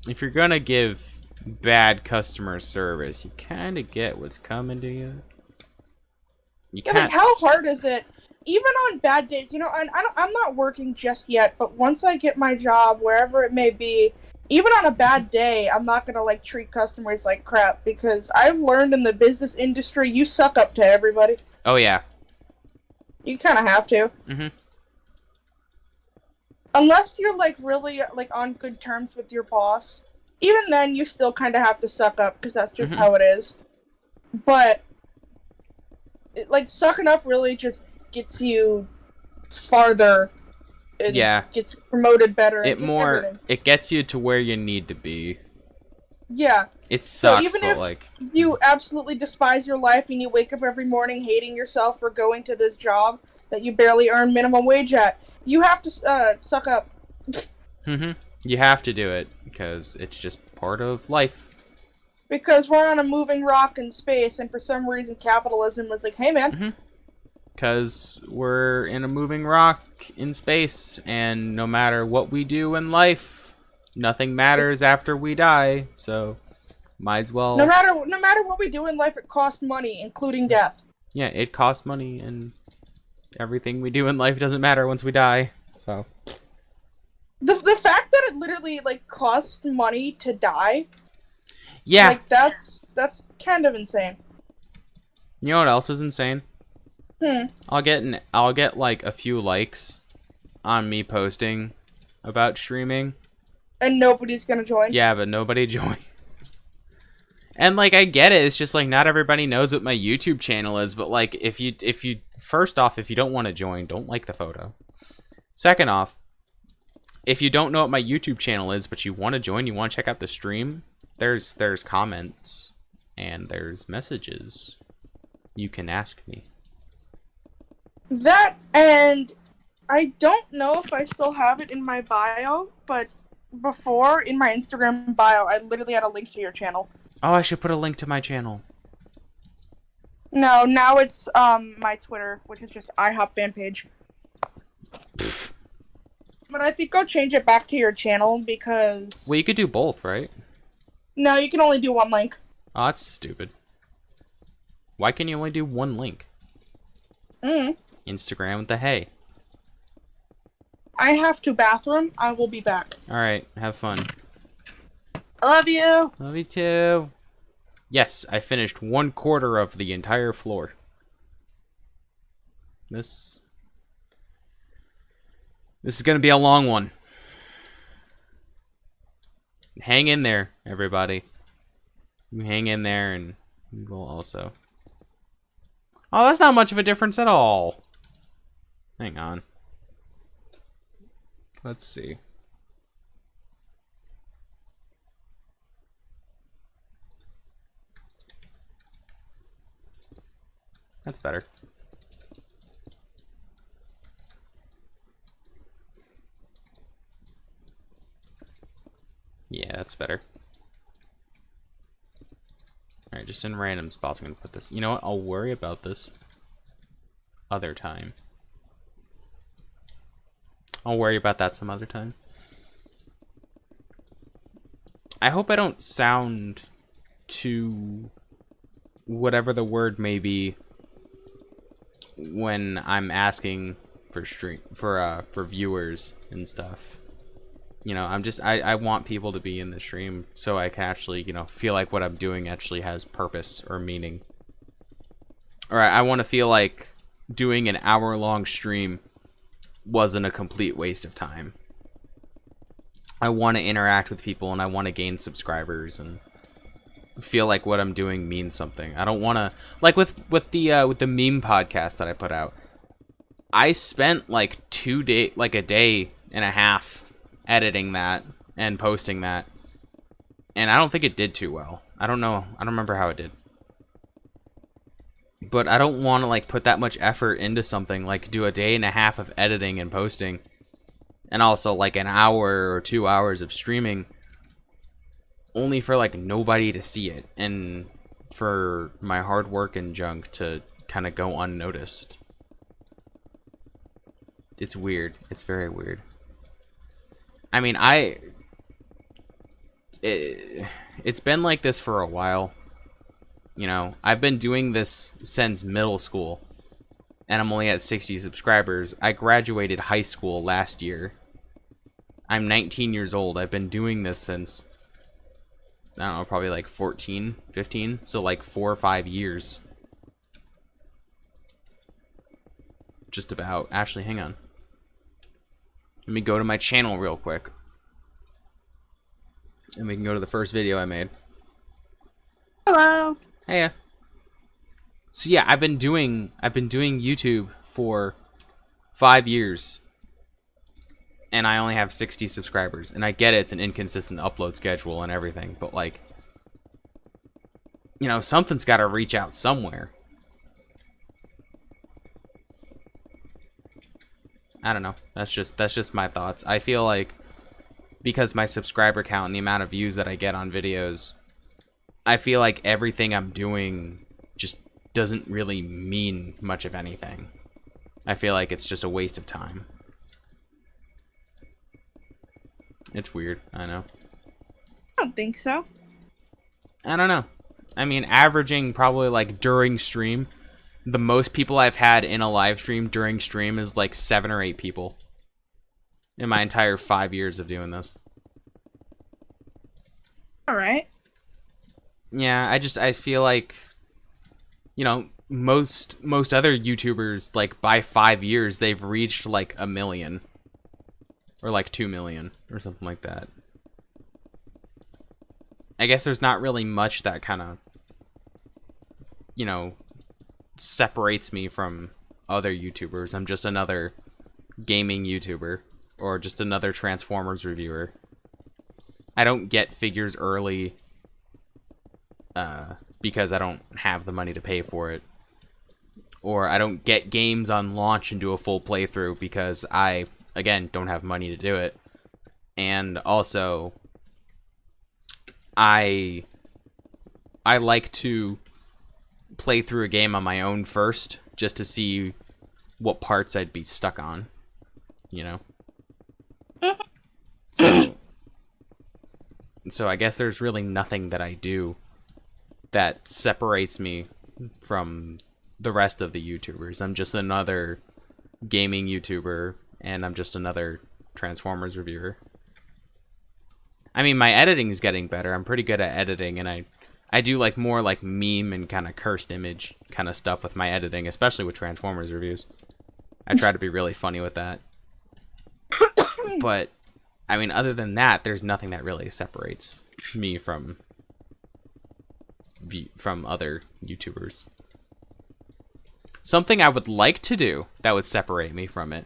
If you're gonna give bad customer service, you kind of get what's coming to you. You Yeah, can't. like, how hard is it? Even on bad days, you know, and I'm not working just yet, but once I get my job, wherever it may be, even on a bad day, I'm not gonna, like, treat customers like crap, because I've learned in the business industry, you suck up to everybody. Oh yeah. You kind of have to. Mm-hmm. Unless you're, like, really, like, on good terms with your boss. Even then, you still kind of have to suck up, because that's just how it is. But, like, sucking up really just gets you farther. And gets promoted better. It gets you to where you need to be. Yeah. It sucks, so even but, if like, you absolutely despise your life and you wake up every morning hating yourself for going to this job that you barely earn minimum wage at, you have to suck up. You have to do it, because it's just part of life. Because we're on a moving rock in space, and for some reason capitalism was like, hey man. Because we're in a moving rock in space, and no matter what we do in life, nothing matters after we die, so might as well. No matter what we do in life, it costs money, including death. Yeah, it costs money, and everything we do in life doesn't matter once we die, so. The fact that it literally, like, costs money to die. Yeah. Like, that's kind of insane. You know what else is insane? I'll get like a few likes on me posting about streaming, and nobody's gonna join. Yeah, but nobody joins. And, like, I get it. It's just like not everybody knows what my YouTube channel is. But, like, if you first off, if you don't want to join, don't like the photo. Second off, if you don't know what my YouTube channel is, but you want to join, you want to check out the stream, there's comments and there's messages you can ask me. That, and I don't know if I still have it in my bio, but before, in my Instagram bio, I literally had a link to your channel. Oh, I should put a link to my channel. No, now it's my Twitter, which is just IHOP fan page. But I think I'll change it back to your channel because... Well, you could do both, right? No, you can only do one link. Oh, that's stupid. Why can you only do one link? Instagram with the hey. I have to bathroom. I will be back. Alright, have fun. I love you. Love you too. Yes, I finished 1/4 of the entire floor. This is gonna be a long one. Hang in there, everybody. You hang in there and we will also. Oh, that's not much of a difference at all. Hang on. Let's see. That's better. Yeah, that's better. Alright, just in random spots I'm gonna put this. You know what? I'll worry about this other time. I'll worry about that some other time. I hope I don't sound too whatever the word may be when I'm asking for for viewers and stuff. You know, I want people to be in the stream so I can actually, you know, feel like what I'm doing actually has purpose or meaning. Or I want to feel like doing an hour-long stream wasn't a complete waste of time. I want to interact with people and I want to gain subscribers and feel like what I'm doing means something. I don't want to, like with the meme podcast that I put out. I spent like a day and a half editing that and posting that, and I don't think it did too well. I don't know. I don't remember how it did. But I don't want to like put that much effort into something, like do a day and a half of editing and posting and also like an hour or 2 hours of streaming only for like nobody to see it and for my hard work and junk to kind of go unnoticed. It's weird. It's very weird. I mean, it's been like this for a while. You know, I've been doing this since middle school, and I'm only at 60 subscribers. I graduated high school last year. I'm 19 years old. I've been doing this since, I don't know, probably like 14, 15, so like 4 or 5 years. Just about. Actually, hang on. Let me go to my channel real quick. And we can go to the first video I made. Hello. Hey. So yeah, I've been doing YouTube for 5 years. And I only have 60 subscribers. And I get it's an inconsistent upload schedule and everything, but like, you know, something's got to reach out somewhere. I don't know. That's just my thoughts. I feel like because my subscriber count and the amount of views that I get on videos, I feel like everything I'm doing just doesn't really mean much of anything. I feel like it's just a waste of time. It's weird, I know. I don't think so. I don't know. I mean, averaging probably like during stream, the most people I've had in a live stream during stream is like 7 or 8 people in my entire 5 years of doing this. All right. Yeah, I feel like, you know, most other YouTubers, like by 5 years, they've reached like 1 million or like 2 million or something like that. I guess there's not really much that kind of, you know, separates me from other YouTubers. I'm just another gaming YouTuber or just another Transformers reviewer. I don't get figures early because I don't have the money to pay for it. Or I don't get games on launch and do a full playthrough because I, again, don't have money to do it. And also, I like to play through a game on my own first, just to see what parts I'd be stuck on, you know? So, So I guess there's really nothing that I do that separates me from the rest of the YouTubers. I'm just another gaming YouTuber, and I'm just another Transformers reviewer. I mean, my editing's getting better. I'm pretty good at editing, and I do like more like meme and kind of cursed image kind of stuff with my editing, especially with Transformers reviews. I try to be really funny with that. But I mean, other than that, there's nothing that really separates me from other YouTubers. Something I would like to do that would separate me from it,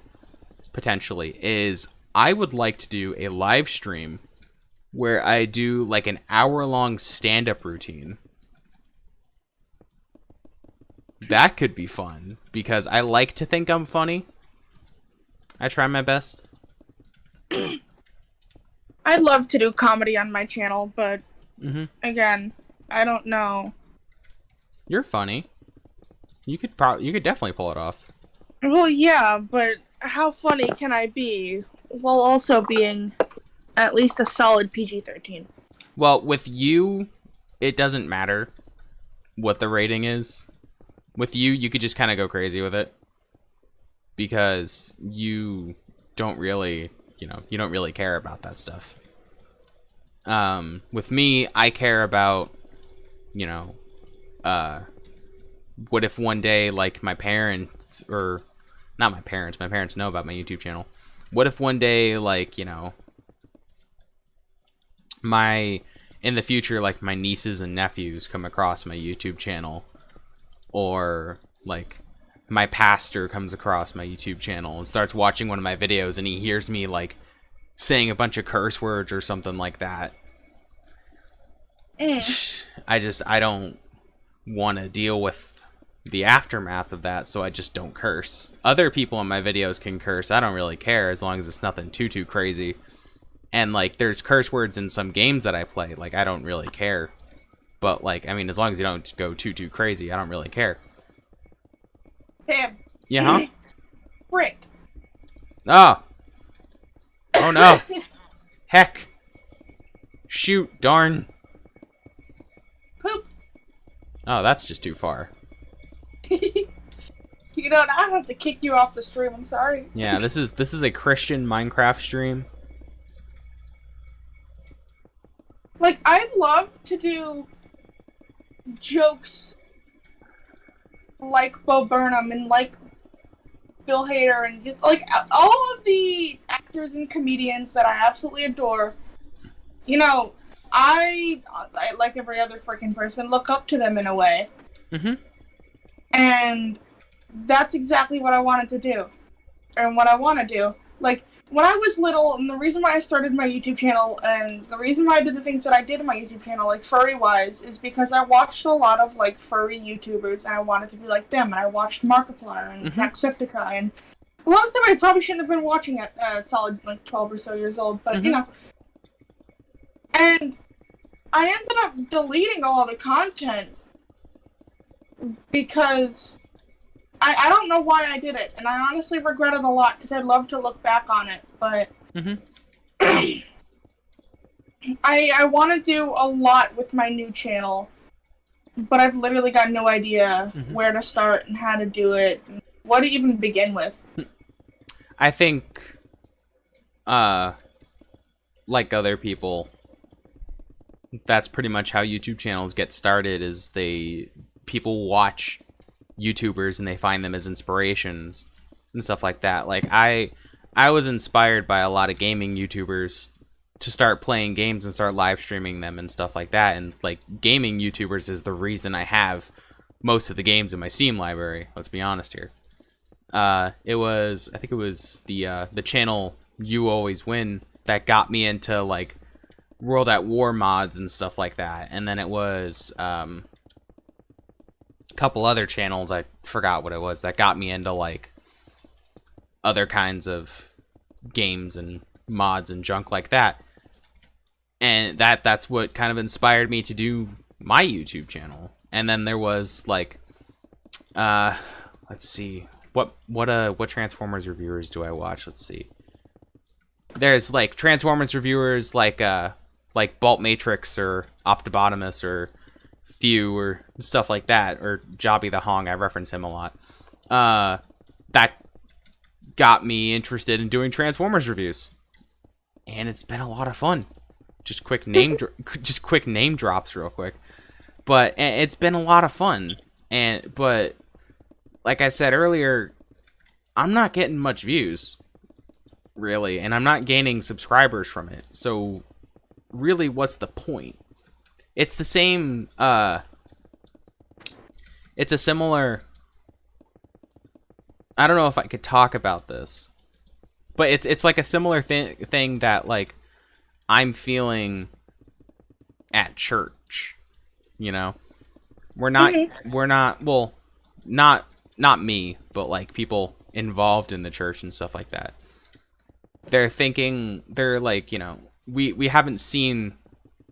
potentially, is I would like to do a live stream where I do like an hour-long stand-up routine. That could be fun, because I like to think I'm funny. I try my best. I'd love to do comedy on my channel, but again, I don't know. You're funny. You could definitely pull it off. Well, yeah, but how funny can I be while also being at least a solid PG-13? Well, with you, it doesn't matter what the rating is. With you, you could just kind of go crazy with it. Because you don't really, you don't really care about that stuff. With me, I care about, what if one day, like, my parents, or not my parents know about my YouTube channel. What if one day, like, in the future, like, my nieces and nephews come across my YouTube channel, or, like, my pastor comes across my YouTube channel and starts watching one of my videos, and he hears me, like, saying a bunch of curse words or something like that. I don't want to deal with the aftermath of that, so I just don't curse. Other people in my videos can curse. I don't really care, as long as it's nothing too crazy. And, like, there's curse words in some games that I play. Like, I don't really care. But, like, I mean, as long as you don't go too crazy, I don't really care. Damn. Yeah, huh? Frick. Oh. Oh, no. Heck. Shoot, darn. Poop. Oh, that's just too far. Now I have to kick you off the stream. I'm sorry. Yeah, this is a Christian Minecraft stream. Like, I'd love to do jokes like Bo Burnham and like Bill Hader and just like all of the actors and comedians that I absolutely adore. I like every other freaking person, look up to them in a way. And that's exactly what I wanted to do. And what I want to do. Like, when I was little, and the reason why I started my YouTube channel, and the reason why I did the things that I did in my YouTube channel, like, furry-wise, is because I watched a lot of, like, furry YouTubers, and I wanted to be like them, and I watched Markiplier and Jacksepticeye, and a lot of stuff I probably shouldn't have been watching at solid, like, 12 or so years old, but, And I ended up deleting all of the content because I don't know why I did it, and I honestly regret it a lot because I'd love to look back on it, but I want to do a lot with my new channel, but I've literally got no idea where to start and how to do it, and what to even begin with. I think, like other people, that's pretty much how YouTube channels get started, is people watch YouTubers and they find them as inspirations and stuff like that. Like, I was inspired by a lot of gaming YouTubers to start playing games and start live streaming them and stuff like that. And, like, gaming YouTubers is the reason I have most of the games in my Steam library. Let's be honest here. I think it was the channel You Always Win that got me into, like, World at War mods and stuff like that. And then it was a couple other channels, I forgot what it was, that got me into, like, other kinds of games and mods and junk like that. And that's what kind of inspired me to do my YouTube channel. And then there was, like, let's see, what Transformers reviewers do I watch? Let's see. There's, like, Transformers reviewers like like Bolt Matrix or Optibotimus or Thew or stuff like that, or Jobby the Hong, I reference him a lot. That got me interested in doing Transformers reviews, and it's been a lot of fun. Just quick name drops real quick, but it's been a lot of fun. But like I said earlier, I'm not getting much views, really, and I'm not gaining subscribers from it. So really, what's the point? It's the same, it's a similar, I don't know if I could talk about this, but it's like a similar thing that, like, I'm feeling at church, you know? We're not, well, not me, but, like, people involved in the church and stuff like that. They're thinking, they're like, you know, we haven't seen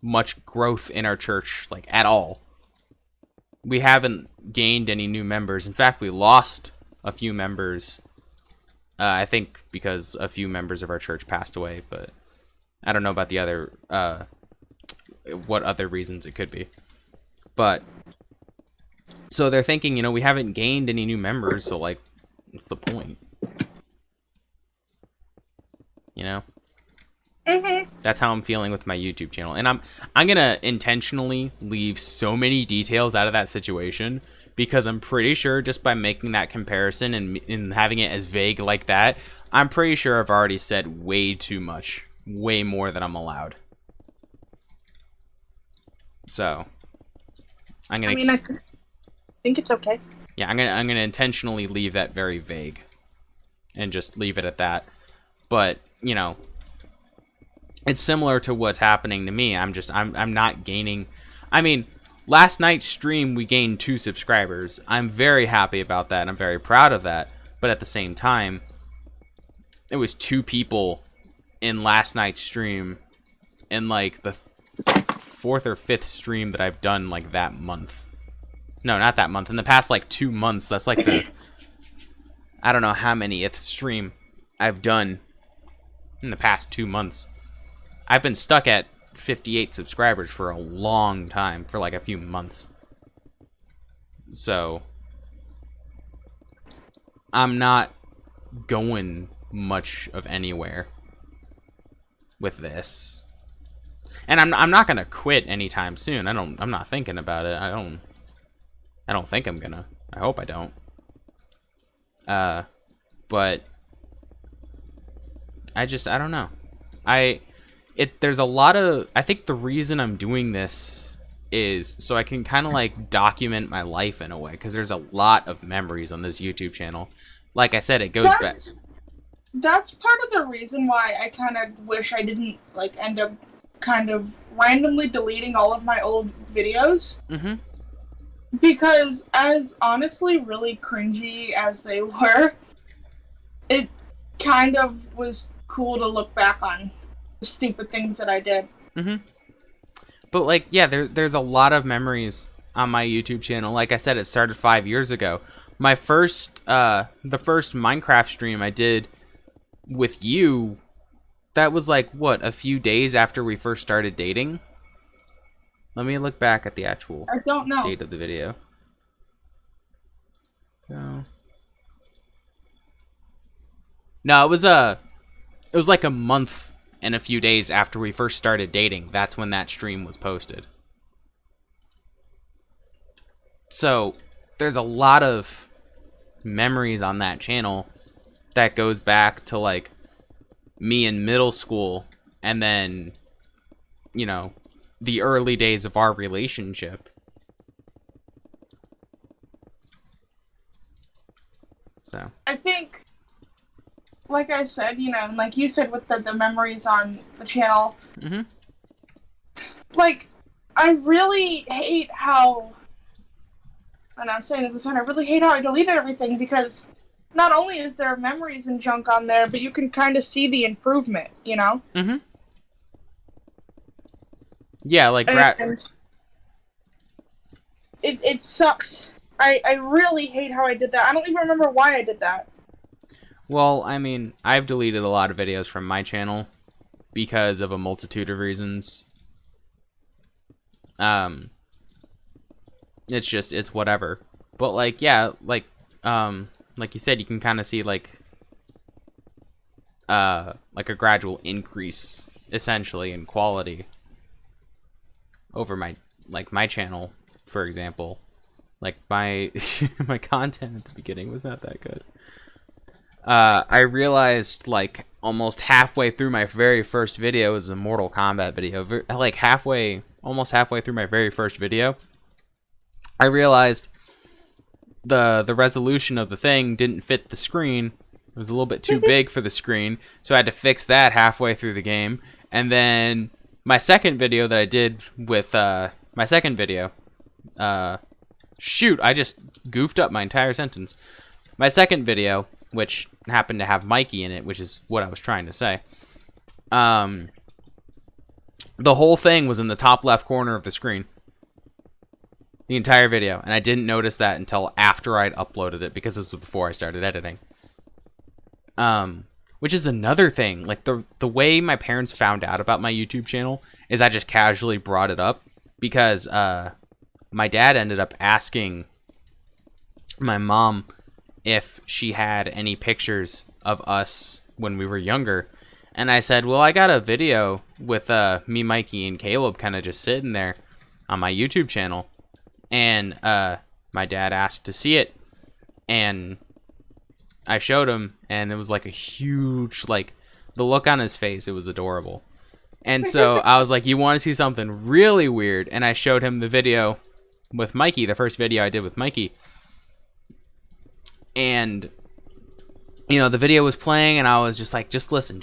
much growth in our church, like, at all. We haven't gained any new members. In fact, we lost a few members. I think because a few members of our church passed away, but I don't know about the other, what other reasons it could be. But, so they're thinking, you know, we haven't gained any new members, so, like, what's the point? You know? That's how I'm feeling with my YouTube channel. And I'm gonna intentionally leave so many details out of that situation, because I'm pretty sure just by making that comparison and having it as vague like that, I'm pretty sure I've already said way too much. Way more than I'm allowed. So I'm gonna, I mean, I think it's okay. yeah, I'm gonna intentionally leave that very vague and just leave it at that. But, you know, it's similar to what's happening to me. I'm not gaining. I mean, last night's stream we gained 2 subscribers. I'm very happy about that, and I'm very proud of that. But at the same time, it was 2 people in last night's stream, in like the 4th or 5th stream that I've done like that month. No, not that month. In the past like 2 months. That's like the, I don't know how many stream I've done in the past 2 months. I've been stuck at 58 subscribers for a long time, for like a few months. So I'm not going much of anywhere with this. And I'm not gonna quit anytime soon. I'm not thinking about it. I don't think I'm gonna. I hope I don't. But I don't know. There's a lot of, I think the reason I'm doing this is so I can kind of like document my life in a way, because there's a lot of memories on this YouTube channel. Like I said, it goes back. That's part of the reason why I kind of wish I didn't like end up kind of randomly deleting all of my old videos. Because as honestly really cringy as they were, it kind of was cool to look back on the stupid things that I did. But like, yeah, there's a lot of memories on my YouTube channel. Like I said, it started 5 years ago. My first, the first Minecraft stream I did with you, that was like, what, a few days after we first started dating? Let me look back at the actual I don't know. date of the video. No, it was like a month and a few days after we first started dating. That's when that stream was posted. So there's a lot of memories on that channel that goes back to like me in middle school, and then, you know, the early days of our relationship. So I think, like I said, you know, and like you said with the memories on the channel, like, I really hate how, and I'm saying this a ton, I really hate how I deleted everything, because not only is there memories and junk on there, but you can kind of see the improvement, you know? Yeah, like it sucks. I really hate how I did that. I don't even remember why I did that. Well, I mean, I've deleted a lot of videos from my channel because of a multitude of reasons. It's whatever. But like, yeah, like you said, you can kind of see like a gradual increase essentially in quality over my channel, for example. Like my my content at the beginning was not that good. I realized like almost halfway through my very first video was a Mortal Kombat video. Like almost halfway through my very first video, I realized the resolution of the thing didn't fit the screen. It was a little bit too big for the screen, so I had to fix that halfway through the game. And then my second video that I did with shoot, I just goofed up my entire sentence. My second video, which happened to have Mikey in it, which is what I was trying to say. The whole thing was in the top left corner of the screen. The entire video. And I didn't notice that until after I'd uploaded it, because this was before I started editing. Which is another thing. Like, the way my parents found out about my YouTube channel is I just casually brought it up. Because, my dad ended up asking my mom if she had any pictures of us when we were younger. And I said, well, I got a video with me, Mikey, and Caleb kind of just sitting there on my YouTube channel. And my dad asked to see it. And I showed him, and it was like a huge, like, the look on his face, it was adorable. And so I was like, you want to see something really weird? And I showed him the video with Mikey, the first video I did with Mikey. And, you know, the video was playing, and I was just like, just listen.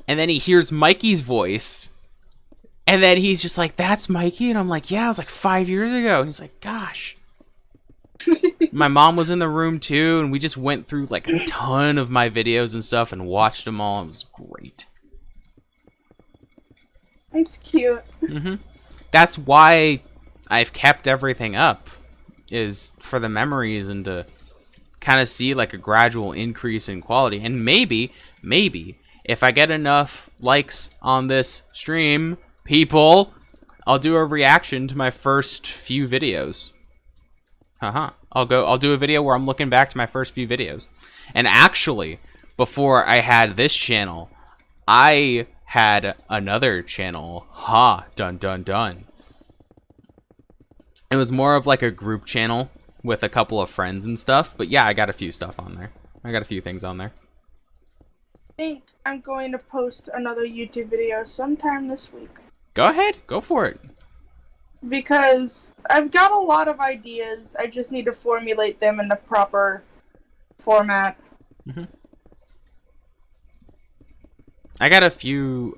And then he hears Mikey's voice, and then he's just like, that's Mikey? And I'm like, yeah, it was like 5 years ago. And he's like, gosh. My mom was in the room, too, and we just went through, like, a ton of my videos and stuff and watched them all. It was great. It's cute. That's why I've kept everything up, is for the memories and to kind of see like a gradual increase in quality. And maybe if I get enough likes on this stream, people, I'll do a reaction to my first few videos. I'll do a video where I'm looking back to my first few videos. And actually, before I had this channel, I had another channel. Dun dun dun. It was more of like a group channel with a couple of friends and stuff. But yeah, I got a few stuff on there. I got a few things on there. I think I'm going to post another YouTube video sometime this week. Go ahead. Go for it. Because I've got a lot of ideas. I just need to formulate them in the proper format. I got a few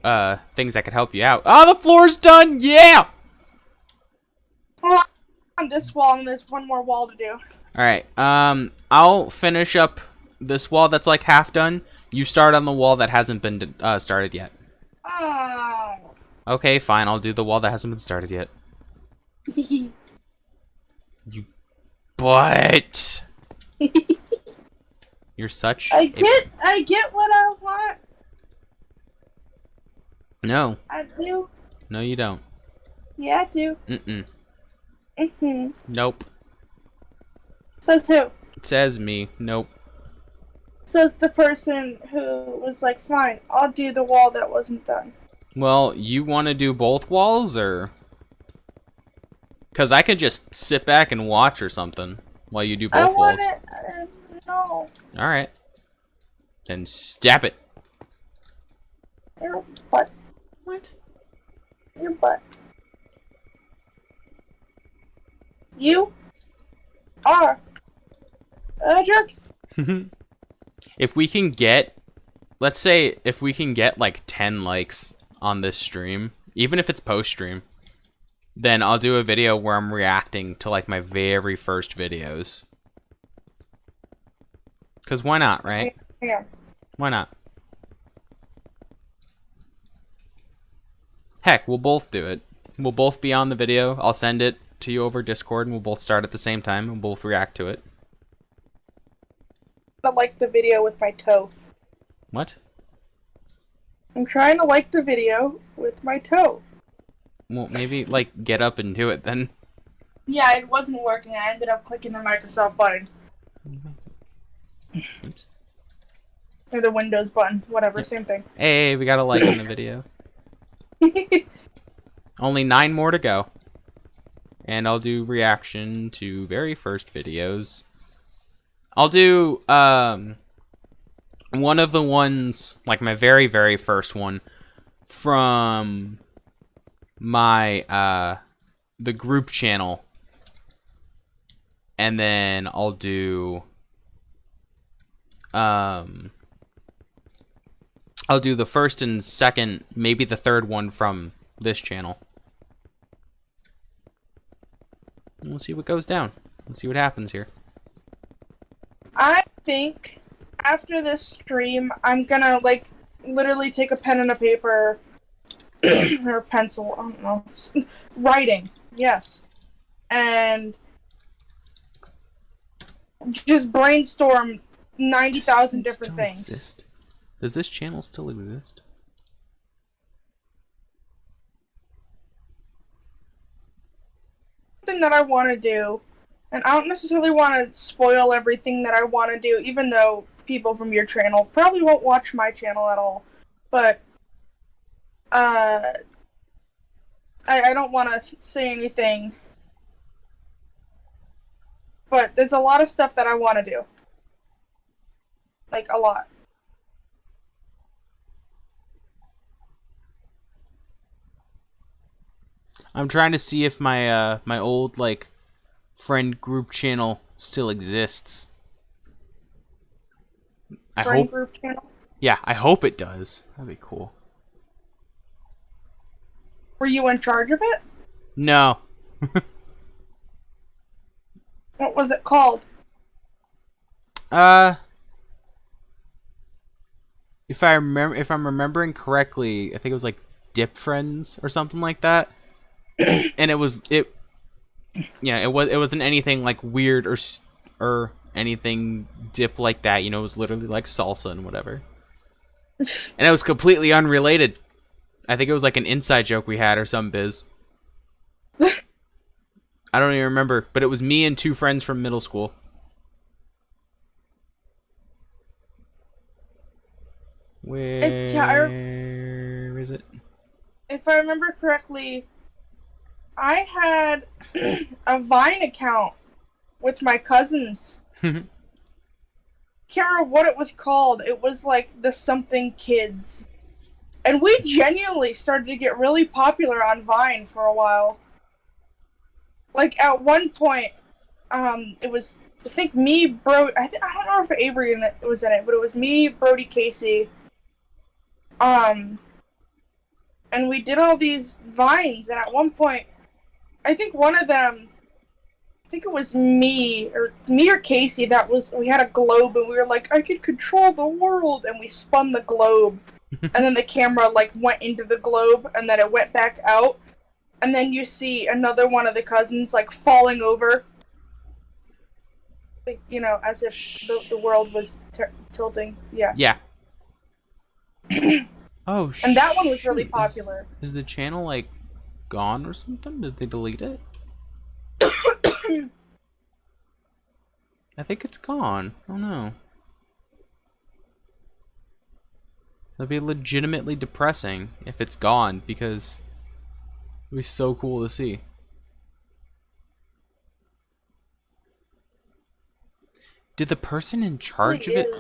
things that could help you out. Oh, the floor's done! Yeah! Well, on this wall, and there's one more wall to do. Alright, I'll finish up this wall that's like half done. You start on the wall that hasn't been started yet. Oh. Okay, fine. I'll do the wall that hasn't been started yet. You butt! You're such I get what I want. No. I do. No, you don't. Yeah, I do. Nope. Says who? It says me. Nope. Says the person who was like, fine, I'll do the wall that wasn't done. Well, you want to do both walls, or? Because I could just sit back and watch or something while you do both walls. No. Alright. Then stab it. Your butt. What? Your butt. You are a jerk. If we can get, let's say, if we can get like 10 likes on this stream, even if it's post-stream, then I'll do a video where I'm reacting to like my very first videos. Because why not, right? Yeah. Why not? Heck, we'll both do it. We'll both be on the video. I'll send it to you over Discord, and we'll both start at the same time, and we'll both react to it. I like the video with my toe. What? I'm trying to like the video with my toe. Well, maybe like get up and do it then. Yeah, it wasn't working. I ended up clicking the Microsoft button. Oops. Or the Windows button. Whatever, Yep. same thing. Hey, we got a like in the video. Only 9 more to go. And I'll do reaction to very first videos. I'll do one of the ones, like my very, very first one, from my the group channel. And then I'll do the first and second, maybe the third one from this channel. We'll see what goes down. Let's see what happens here. I think after this stream, I'm gonna, like, literally take a pen and a paper, or a pencil, I don't know, writing, yes, and just brainstorm 90,000 different things. Exist? Does this channel still exist? Something that I want to do, and I don't necessarily want to spoil everything that I want to do, even though people from your channel probably won't watch my channel at all, but I don't want to say anything, but there's a lot of stuff that I want to do, like a lot. I'm trying to see if my my old like friend group channel still exists. I Friend hope. group channel. Yeah, I hope it does. That'd be cool. Were you in charge of it? No. What was it called? If I'm remembering correctly, I think it was like Dip Friends or something like that. And it wasn't anything like weird or anything dip like that. You know, it was literally like salsa and whatever. And it was completely unrelated. I think it was like an inside joke we had or some biz. I don't even remember, but it was me and 2 friends from middle school. Where is it? If I remember correctly, I had a Vine account with my cousins. Can't remember what it was called. It was like the something kids. And we genuinely started to get really popular on Vine for a while. Like at one point, it was, I think me, I don't know if Avery was in it, but it was me, Brody, Casey. And we did all these Vines, and at one point, I think one of them, I think it was me or Casey, we had a globe and we were like, I could control the world, and we spun the globe. And then the camera like went into the globe and then it went back out. And then you see another one of the cousins like falling over. Like, you know, as if the world was tilting. Yeah. Yeah. Oh, and that one was really shoot. popular. Is the channel like gone or something? Did they delete it? I think it's gone. Oh no. That'd be legitimately depressing if it's gone, because it'd be so cool to see. Did the person in charge of it?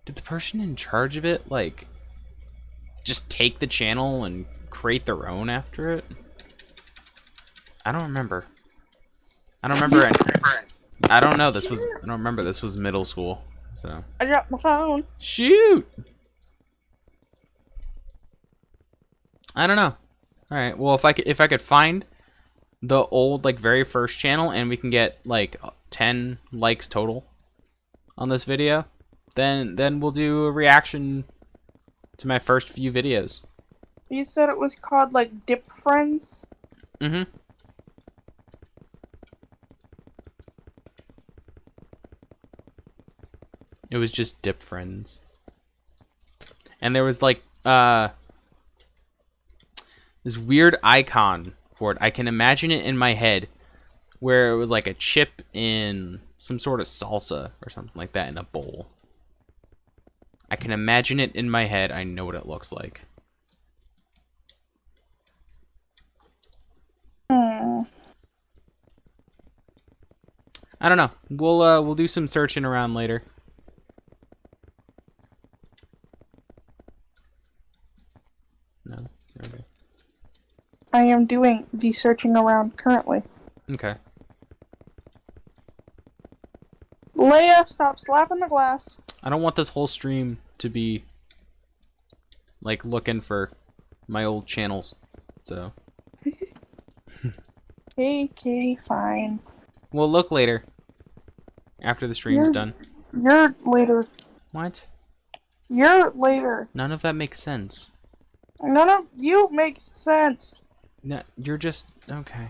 Did the person in charge of it like just take the channel and create their own after it? I don't remember. I don't remember anything. I don't know. I don't remember. This was middle school, so. I dropped my phone. Shoot. I don't know. All right. Well, if I could find the old like very first channel and we can get like 10 likes total on this video, then we'll do a reaction to my first few videos. You said it was called like Dip Friends? Mm-hmm. It was just Dip Friends. And there was like this weird icon for it. I can imagine it in my head, where it was like a chip in some sort of salsa or something like that in a bowl. I can imagine it in my head. I know what it looks like. Hmm. I don't know. We'll do some searching around later. No. Okay. I am doing the searching around currently. Okay. Leia, stop slapping the glass. I don't want this whole stream to be like looking for my old channels. So Okay, fine. we'll look later. After the stream's done. You're later. What? You're later. None of that makes sense. None of you makes sense. No, you're just okay.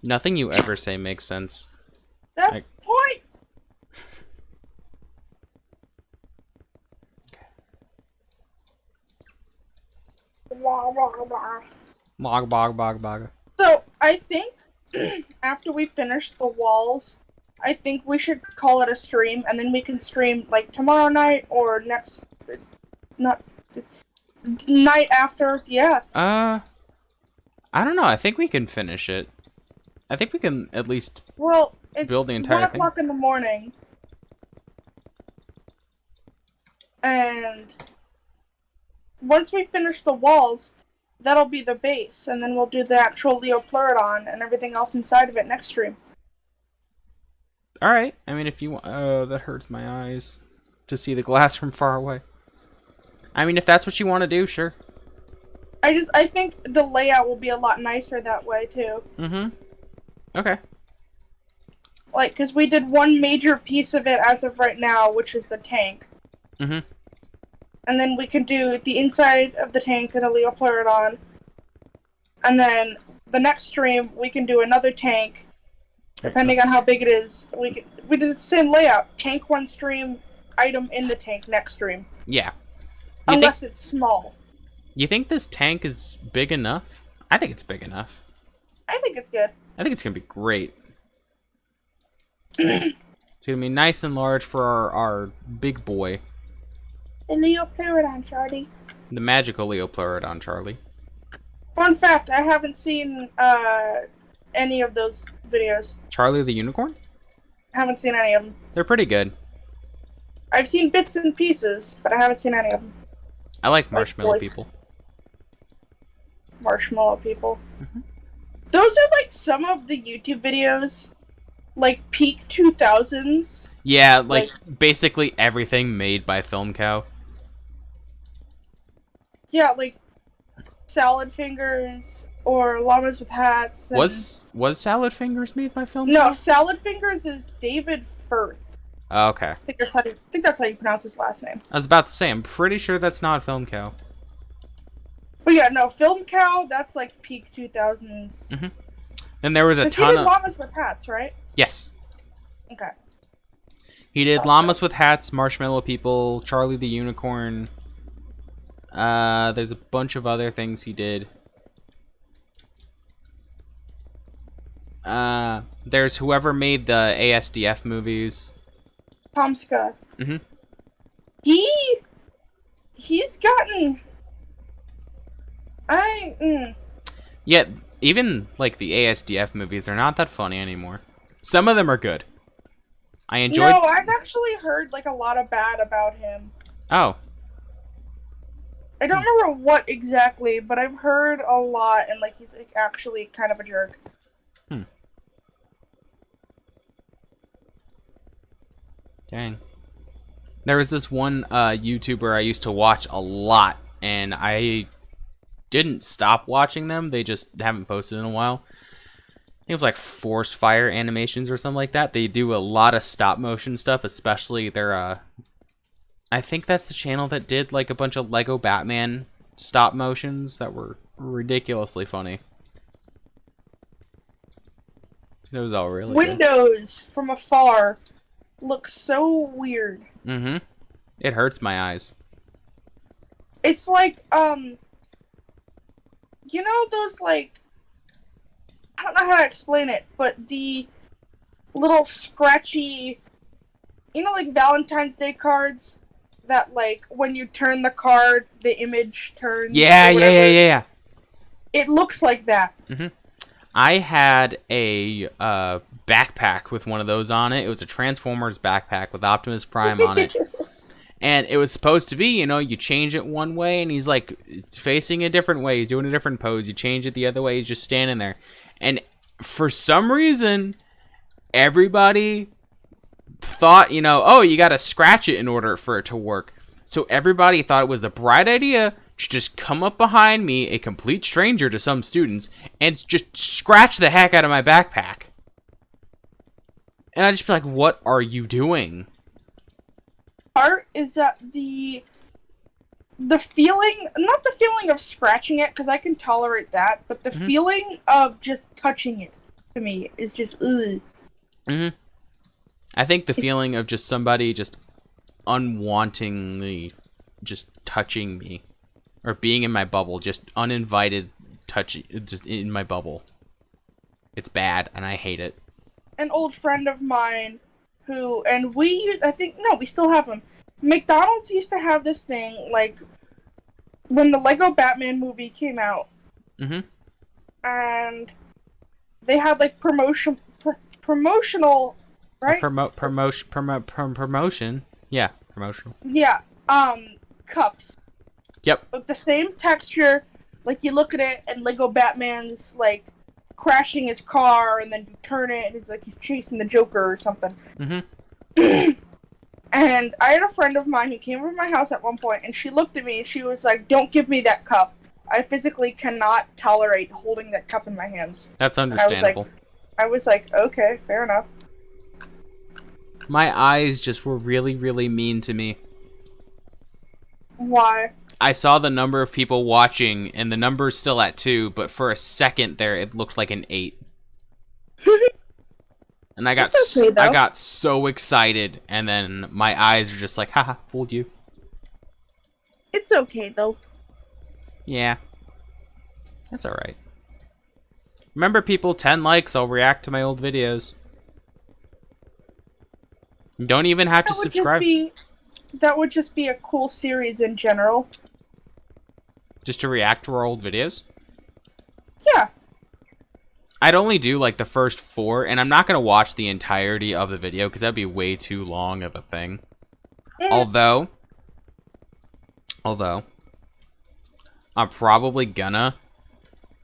Nothing you ever say makes sense. That's the point. Bog, bog, bog, bog. So, I think after we finish the walls, I think we should call it a stream, and then we can stream like tomorrow night or not night after. Yeah. I don't know. I think we can finish it. I think we can at least. Well, it's Build the entire 1 thing? o'clock in the morning, and once we finish the walls, that'll be the base, and then we'll do the actual Leopleurodon and everything else inside of it next stream. All right. I mean, if you want, that hurts my eyes to see the glass from far away. I mean, if that's what you want to do, sure. I think the layout will be a lot nicer that way too. Mm-hmm. Okay. Like, because we did one major piece of it as of right now, which is the tank. Mm-hmm. And then we can do the inside of the tank and the Leopleurodon. And then the next stream, we can do another tank, depending on how big it is. We do the same layout. Tank one stream, item in the tank next stream. Yeah. Unless it's small. You think this tank is big enough? I think it's big enough. I think it's good. I think it's gonna be great. It's gonna be nice and large for our big boy. The Leopleurodon, Charlie. The magical Leopleurodon, Charlie. Fun fact, I haven't seen any of those videos. Charlie the Unicorn? I haven't seen any of them. They're pretty good. I've seen bits and pieces, but I haven't seen any of them. I like marshmallow Like, people. Marshmallow people. Mhm. Those are like some of the YouTube videos, like peak 2000s. Yeah, like basically everything made by Film Cow. Yeah, like salad fingers or llamas with hats. And... Was Salad Fingers made by Film No, Cow? salad fingers is David Firth. Oh, okay. I think that's how you pronounce his last name. I was about to say, I'm pretty sure that's not Film Cow. But yeah, no, Film Cow, that's like peak 2000s. Mm-hmm. And there was a 'Cause he ton did of... llamas with hats, right? Yes. Okay. He did Awesome. Llamas with Hats, Marshmallow People, Charlie the Unicorn. There's a bunch of other things he did. There's whoever made the ASDF movies. Tomska. Mhm. He's gotten... Yet, even, like, the ASDF movies, they're not that funny anymore. Some of them are good. I enjoyed... No, I've actually heard, like, a lot of bad about him. Oh. I don't remember what exactly, but I've heard a lot, and, like, he's like, actually kind of a jerk. Dang. There was this one YouTuber I used to watch a lot, and I didn't stop watching them. They just haven't posted in a while. I think it was like Force Fire Animations or something like that. They do a lot of stop motion stuff, especially their I think that's the channel that did like a bunch of Lego Batman stop motions that were ridiculously funny. It was all really good. Windows from afar look so weird. Mm-hmm. It hurts my eyes. It's like, you know those, like, I don't know how to explain it, but the little scratchy, you know, like Valentine's Day cards that, like, when you turn the card, the image turns. Yeah, or yeah, yeah, whatever. yeah, yeah. It looks like that. I had a backpack with one of those on it. It was a Transformers backpack with Optimus Prime on it. And it was supposed to be, you know, you change it one way and he's like facing a different way. He's doing a different pose. You change it the other way. He's just standing there. And for some reason, everybody thought, you know, oh, you got to scratch it in order for it to work. So everybody thought it was the bright idea to just come up behind me, a complete stranger to some students, and just scratch the heck out of my backpack. And I'd just be like, what are you doing? Part is that the feeling, not the feeling of scratching it, because I can tolerate that, but the feeling of just touching it, to me, is just, ugh. I think the feeling of just somebody just unwantingly just touching me, or being in my bubble, just uninvited touch, just in my bubble. It's bad, and I hate it. An old friend of mine who, and we still have them. McDonald's used to have this thing, like, when the Lego Batman movie came out. And they had, like, promotional, right? Promotion. Yeah, promotional. Yeah, cups. Yep. With the same texture, like, you look at it, and Lego Batman's, like, crashing his car, and then you turn it, and it's like he's chasing the Joker or something. And I had a friend of mine who came over to my house at one point, and she looked at me, and she was like, don't give me that cup. I physically cannot tolerate holding that cup in my hands. That's understandable. I was like, okay, fair enough. My eyes just were really, really mean to me. Why? I saw the number of people watching, and the number's still at 2, but for a second there, it looked like an 8. And I got I got so excited, and then my eyes are just like, haha, fooled you. It's okay, though. Yeah. That's alright. Remember, people, 10 likes, I'll react to my old videos. You don't even have to subscribe. That would just be a cool series in general. Just to react to our old videos? Yeah. I'd only do, like, the first 4, and I'm not going to watch the entirety of the video, because that'd be way too long of a thing. Although, I'm probably gonna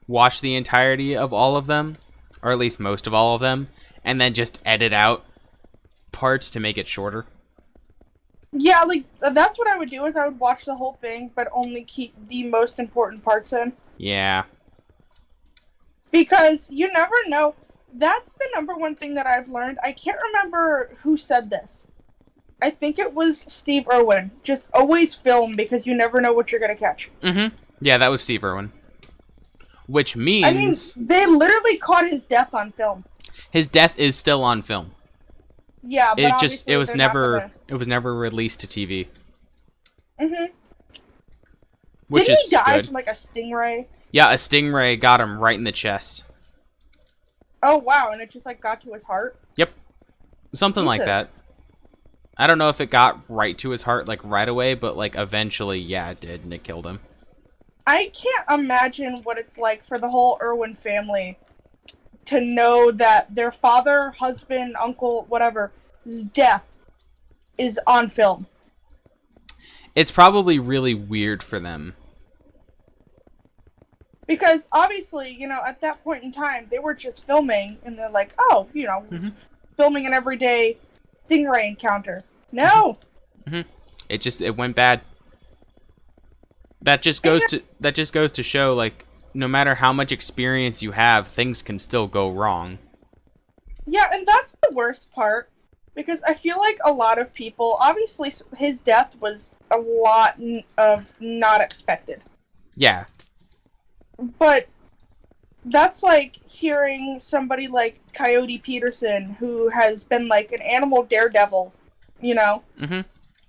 watch the entirety of all of them, or at least most of all of them, and then just edit out parts to make it shorter. Yeah, like, that's what I would do, is I would watch the whole thing, but only keep the most important parts in. Yeah. Because you never know. That's the number one thing that I've learned. I can't remember who said this. I think it was Steve Irwin. Just always film, because you never know what you're going to catch. Yeah, that was Steve Irwin. Which means... I mean, they literally caught his death on film. His death is still on film. Yeah, but it was never released to TV. Which Didn't is he die good. from, like, a stingray? Yeah, a stingray got him right in the chest. Oh, wow, and it just, like, got to his heart? Yep. Something like that. I don't know if it got right to his heart, like, right away, but, like, eventually, yeah, it did, and it killed him. I can't imagine what it's like for the whole Irwin family to know that their father, husband, uncle, whatever's death is on film. It's probably really weird for them. Because, obviously, you know, at that point in time, they were just filming, and they're like, oh, you know, filming an everyday stingray encounter. No! It went bad. That just goes to show, like, no matter how much experience you have, things can still go wrong. Yeah, and that's the worst part. Because I feel like a lot of people, obviously his death was a lot of not expected. Yeah. But that's like hearing somebody like Coyote Peterson, who has been like an animal daredevil, you know?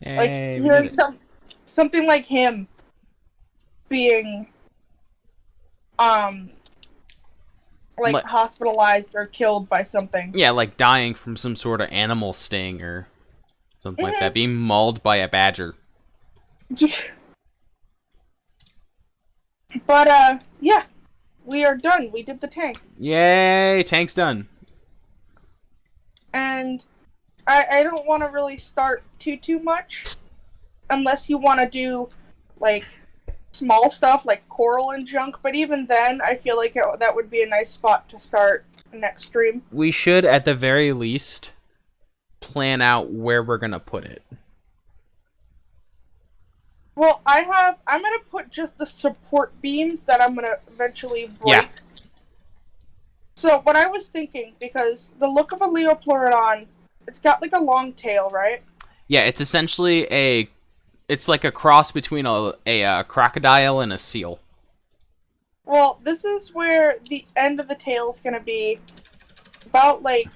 Like Hey, we hearing did it. something like him being like Like, hospitalized or killed by something. yeah, like dying from some sort of animal sting or something like that. Mhm. Being mauled by a badger. But yeah, we are done. We did the tank. Yay, tank's done. And I don't want to really start too much unless you want to do like small stuff like coral and junk, but even then I feel like that would be a nice spot to start next stream. We should, at the very least, plan out where we're gonna put it. Well, I'm gonna put just the support beams that I'm gonna eventually break. Yeah. So what I was thinking, because the look of a Leopleurodon, it's got like a long tail, right? Yeah, it's essentially it's like a cross between a crocodile and a seal. Well, this is where the end of the tail is gonna be about like,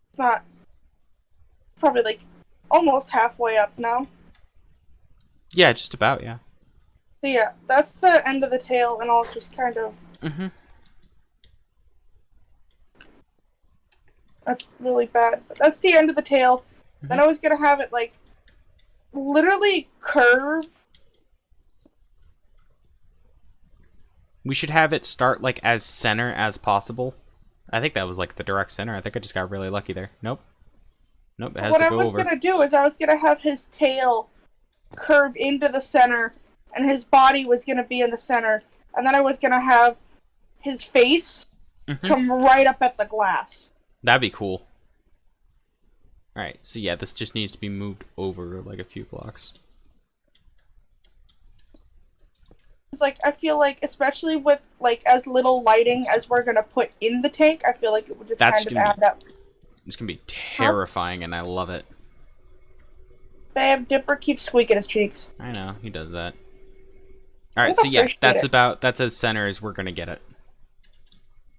it's not, probably like almost halfway up now. Yeah, just about, yeah. So yeah, that's the end of the tail, and I'll just kind of... Mm-hmm. That's really bad. But that's the end of the tail. Mm-hmm. Then I was gonna have it, like, literally curve. We should have it start, like, as center as possible. I think that was, like, the direct center. I think I just got really lucky there. Nope. Nope, it has What to I go was over. gonna do is I was gonna have his tail curve into the center, and his body was gonna be in the center, and then I was gonna have his face come right up at the glass. That'd be cool. Alright, so yeah, this just needs to be moved over, like, a few blocks. It's like, I feel like, especially with, like, as little lighting as we're gonna put in the tank, I feel like it would just That's kind of gonna add up. It's gonna be terrifying, and I love it. Babe, Dipper keeps squeaking his cheeks. I know, he does that. Alright, I so yeah, appreciate that's it. that's as center as we're gonna get it.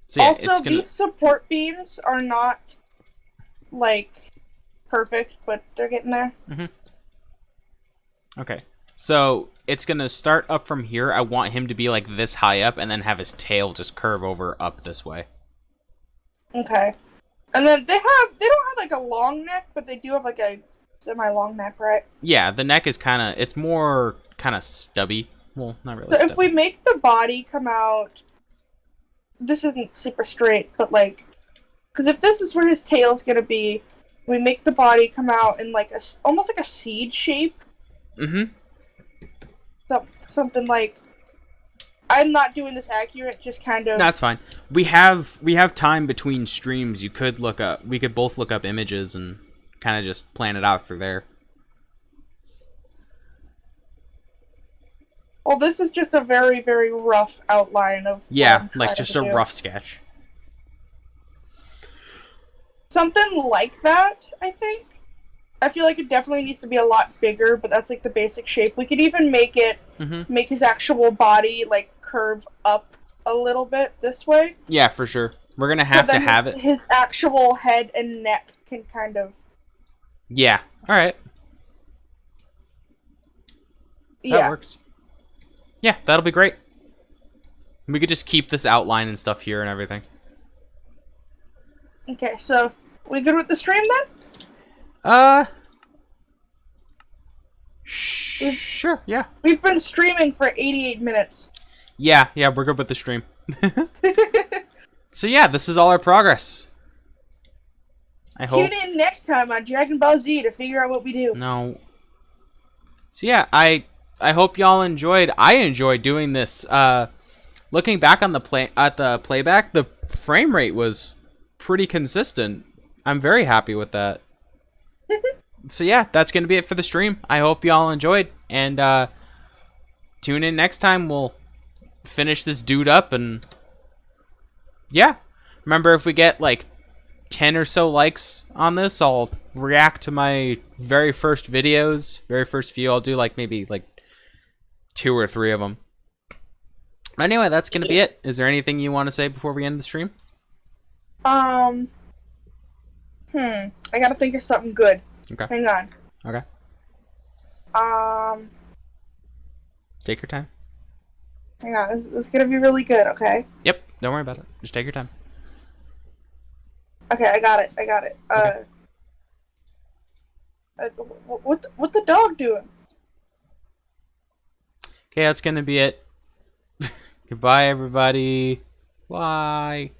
So yeah, Also, it's gonna... these support beams are not, like, perfect, but they're getting there. Okay. So, it's gonna start up from here. I want him to be, like, this high up, and then have his tail just curve over up this way. Okay. And then they don't have, like, a long neck, but they do have, like, a semi-long neck, right? Yeah, the neck is kinda... It's more kinda stubby. Well, not really So stubby. if we make the body come out... This isn't super straight, but, like... Because if this is where his tail's gonna be, we make the body come out in, like, almost like a seed shape. Mm-hmm. So, something like... I'm not doing this accurate, just kind of... That's fine. We have time between streams. You could look up... We could both look up images and kind of just plan it out through there. Well, this is just a very, very rough outline of... Yeah, like just a rough sketch. Something like that, I think. I feel like it definitely needs to be a lot bigger, but that's like the basic shape. We could even make it, make his actual body like curve up a little bit this way. Yeah, for sure. We're gonna have to have it. His actual head and neck can kind of... Yeah. Alright. That Yeah. works. Yeah, that'll be great. We could just keep this outline and stuff here and everything. Okay, so we good with the stream then? Sure, yeah. We've been streaming for 88 minutes. Yeah, we're good with the stream. So yeah, this is all our progress. I hope. Tune in next time on Dragon Ball Z to figure out what we do. No. So yeah, I hope y'all enjoyed. I enjoyed doing this. Looking back on the playback, the frame rate was pretty consistent. I'm very happy with that. So yeah, that's gonna be it for the stream. I hope y'all enjoyed, and tune in next time. We'll finish this dude up, and yeah, remember, if we get like 10 or so likes on this, I'll react to my very first videos, very first few. I'll do like maybe like 2 or 3 of them. Anyway, that's gonna be it. Is there anything you want to say before we end the stream? I gotta think of something good. Okay. Hang on. Okay. Take your time. Hang on. This is gonna be really good. Okay. Yep. Don't worry about it. Just take your time. Okay, I got it. I got it. Okay. What the dog doing? Okay, that's gonna be it. Goodbye, everybody. Bye.